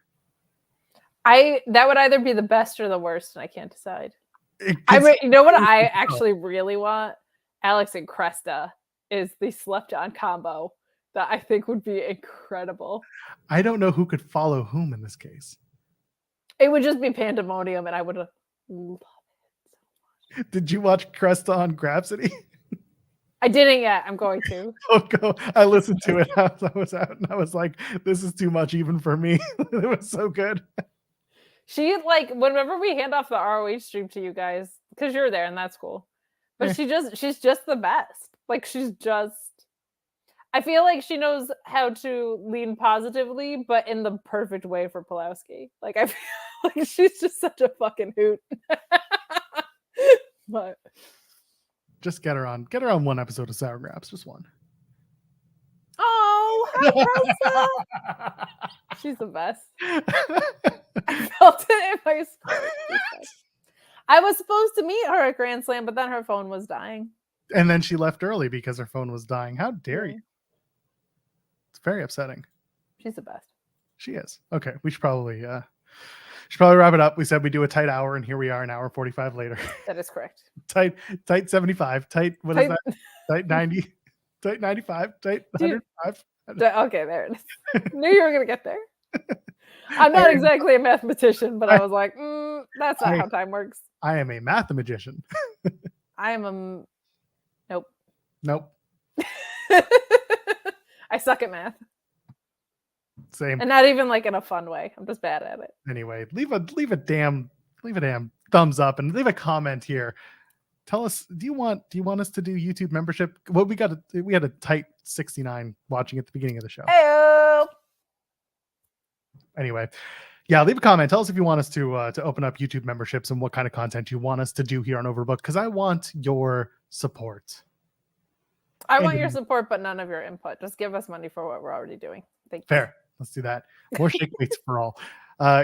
Speaker 2: That would either be the best or the worst, and I can't decide. You know what I actually really want? Alex and Cresta is the slept-on combo that I think would be incredible.
Speaker 1: I don't know who could follow whom in this case.
Speaker 2: It would just be pandemonium, and I would love it so much.
Speaker 1: Did you watch Cresta on Grapsody?
Speaker 2: I didn't yet. I'm going to.
Speaker 1: Go. I listened to it as I was out, and I was like, this is too much even for me. It was so good.
Speaker 2: She, whenever we hand off the ROH stream to you guys, because you're there, and that's cool. But she's just the best. I feel like she knows how to lean positively, but in the perfect way for Pulowski. I feel like she's just such a fucking hoot. But
Speaker 1: just get her on one episode of Sour Graps, just one.
Speaker 2: Oh, hi, Rosa. She's the best. I felt it in my stomach. I was supposed to meet her at Grand Slam, but then her phone was dying.
Speaker 1: And then she left early because her phone was dying. How dare you? It's very upsetting.
Speaker 2: She's the best.
Speaker 1: She is. Okay, we should probably wrap it up. We said we do a tight hour, and here we are, an hour 45 later.
Speaker 2: That is correct.
Speaker 1: tight 75. Tight, what is that? Tight 90. Tight 95. Tight 105.
Speaker 2: Okay, there it is. Knew you were going to get there. I'm not exactly a mathematician, but I was like, that's not how time works.
Speaker 1: I am a mathematician.
Speaker 2: I am a...
Speaker 1: Nope.
Speaker 2: I suck at math.
Speaker 1: Same.
Speaker 2: And not even in a fun way. I'm just bad at it.
Speaker 1: Anyway, leave a damn thumbs up and leave a comment here. tell us, do you want us to do YouTube membership? Well, we had a tight 69 watching at the beginning of the show.
Speaker 2: Hey,
Speaker 1: Anyway, yeah, leave a comment. Tell us if you want us to open up YouTube memberships and what kind of content you want us to do here on Overbook, because I want your support.
Speaker 2: I want your support, but none of your input. Just give us money for what we're already doing. Thank you.
Speaker 1: Fair. Let's do that. More shake weights for all.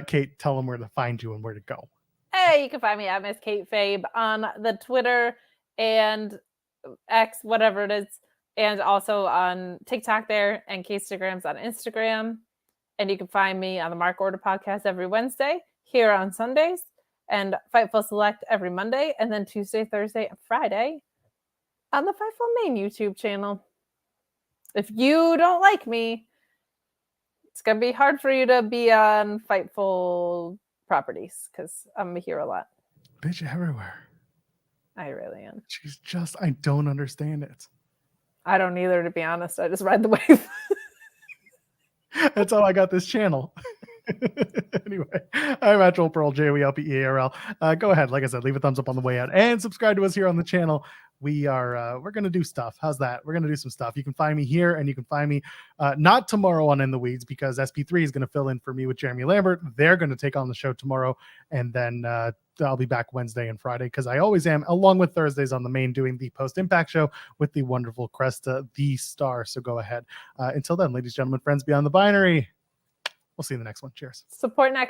Speaker 1: Kate, tell them where to find you and where to go.
Speaker 2: Hey, you can find me at Miss Kate Fabe on the Twitter and X, whatever it is, and also on TikTok there, and Katestagrams on Instagram. And you can find me on the Mark Order podcast every Wednesday, here on Sundays, and Fightful Select every Monday, and then Tuesday, Thursday, and Friday on the Fightful main YouTube channel. If you don't like me, it's going to be hard for you to be on Fightful properties, because I'm here a lot.
Speaker 1: Bitch everywhere.
Speaker 2: I really am.
Speaker 1: She's just, I don't understand it.
Speaker 2: I don't either, to be honest. I just ride the wave.
Speaker 1: That's how I got this channel. Anyway, I'm at Joel Pearl, JOELPEARL. Go ahead, like I said, leave a thumbs up on the way out and subscribe to us here on the channel. We're gonna do stuff. How's that? We're gonna do some stuff. You can find me here, and you can find me not tomorrow on In the Weeds, because SP3 is gonna fill in for me with Jeremy Lambert. They're gonna take on the show tomorrow, and then I'll be back Wednesday and Friday, because I always am, along with Thursdays on the main, doing the Post Impact show with the wonderful Cresta the Star. So go ahead. Until then, ladies, gentlemen, friends beyond the binary, we'll see you in the next one. Cheers.
Speaker 2: Support Neck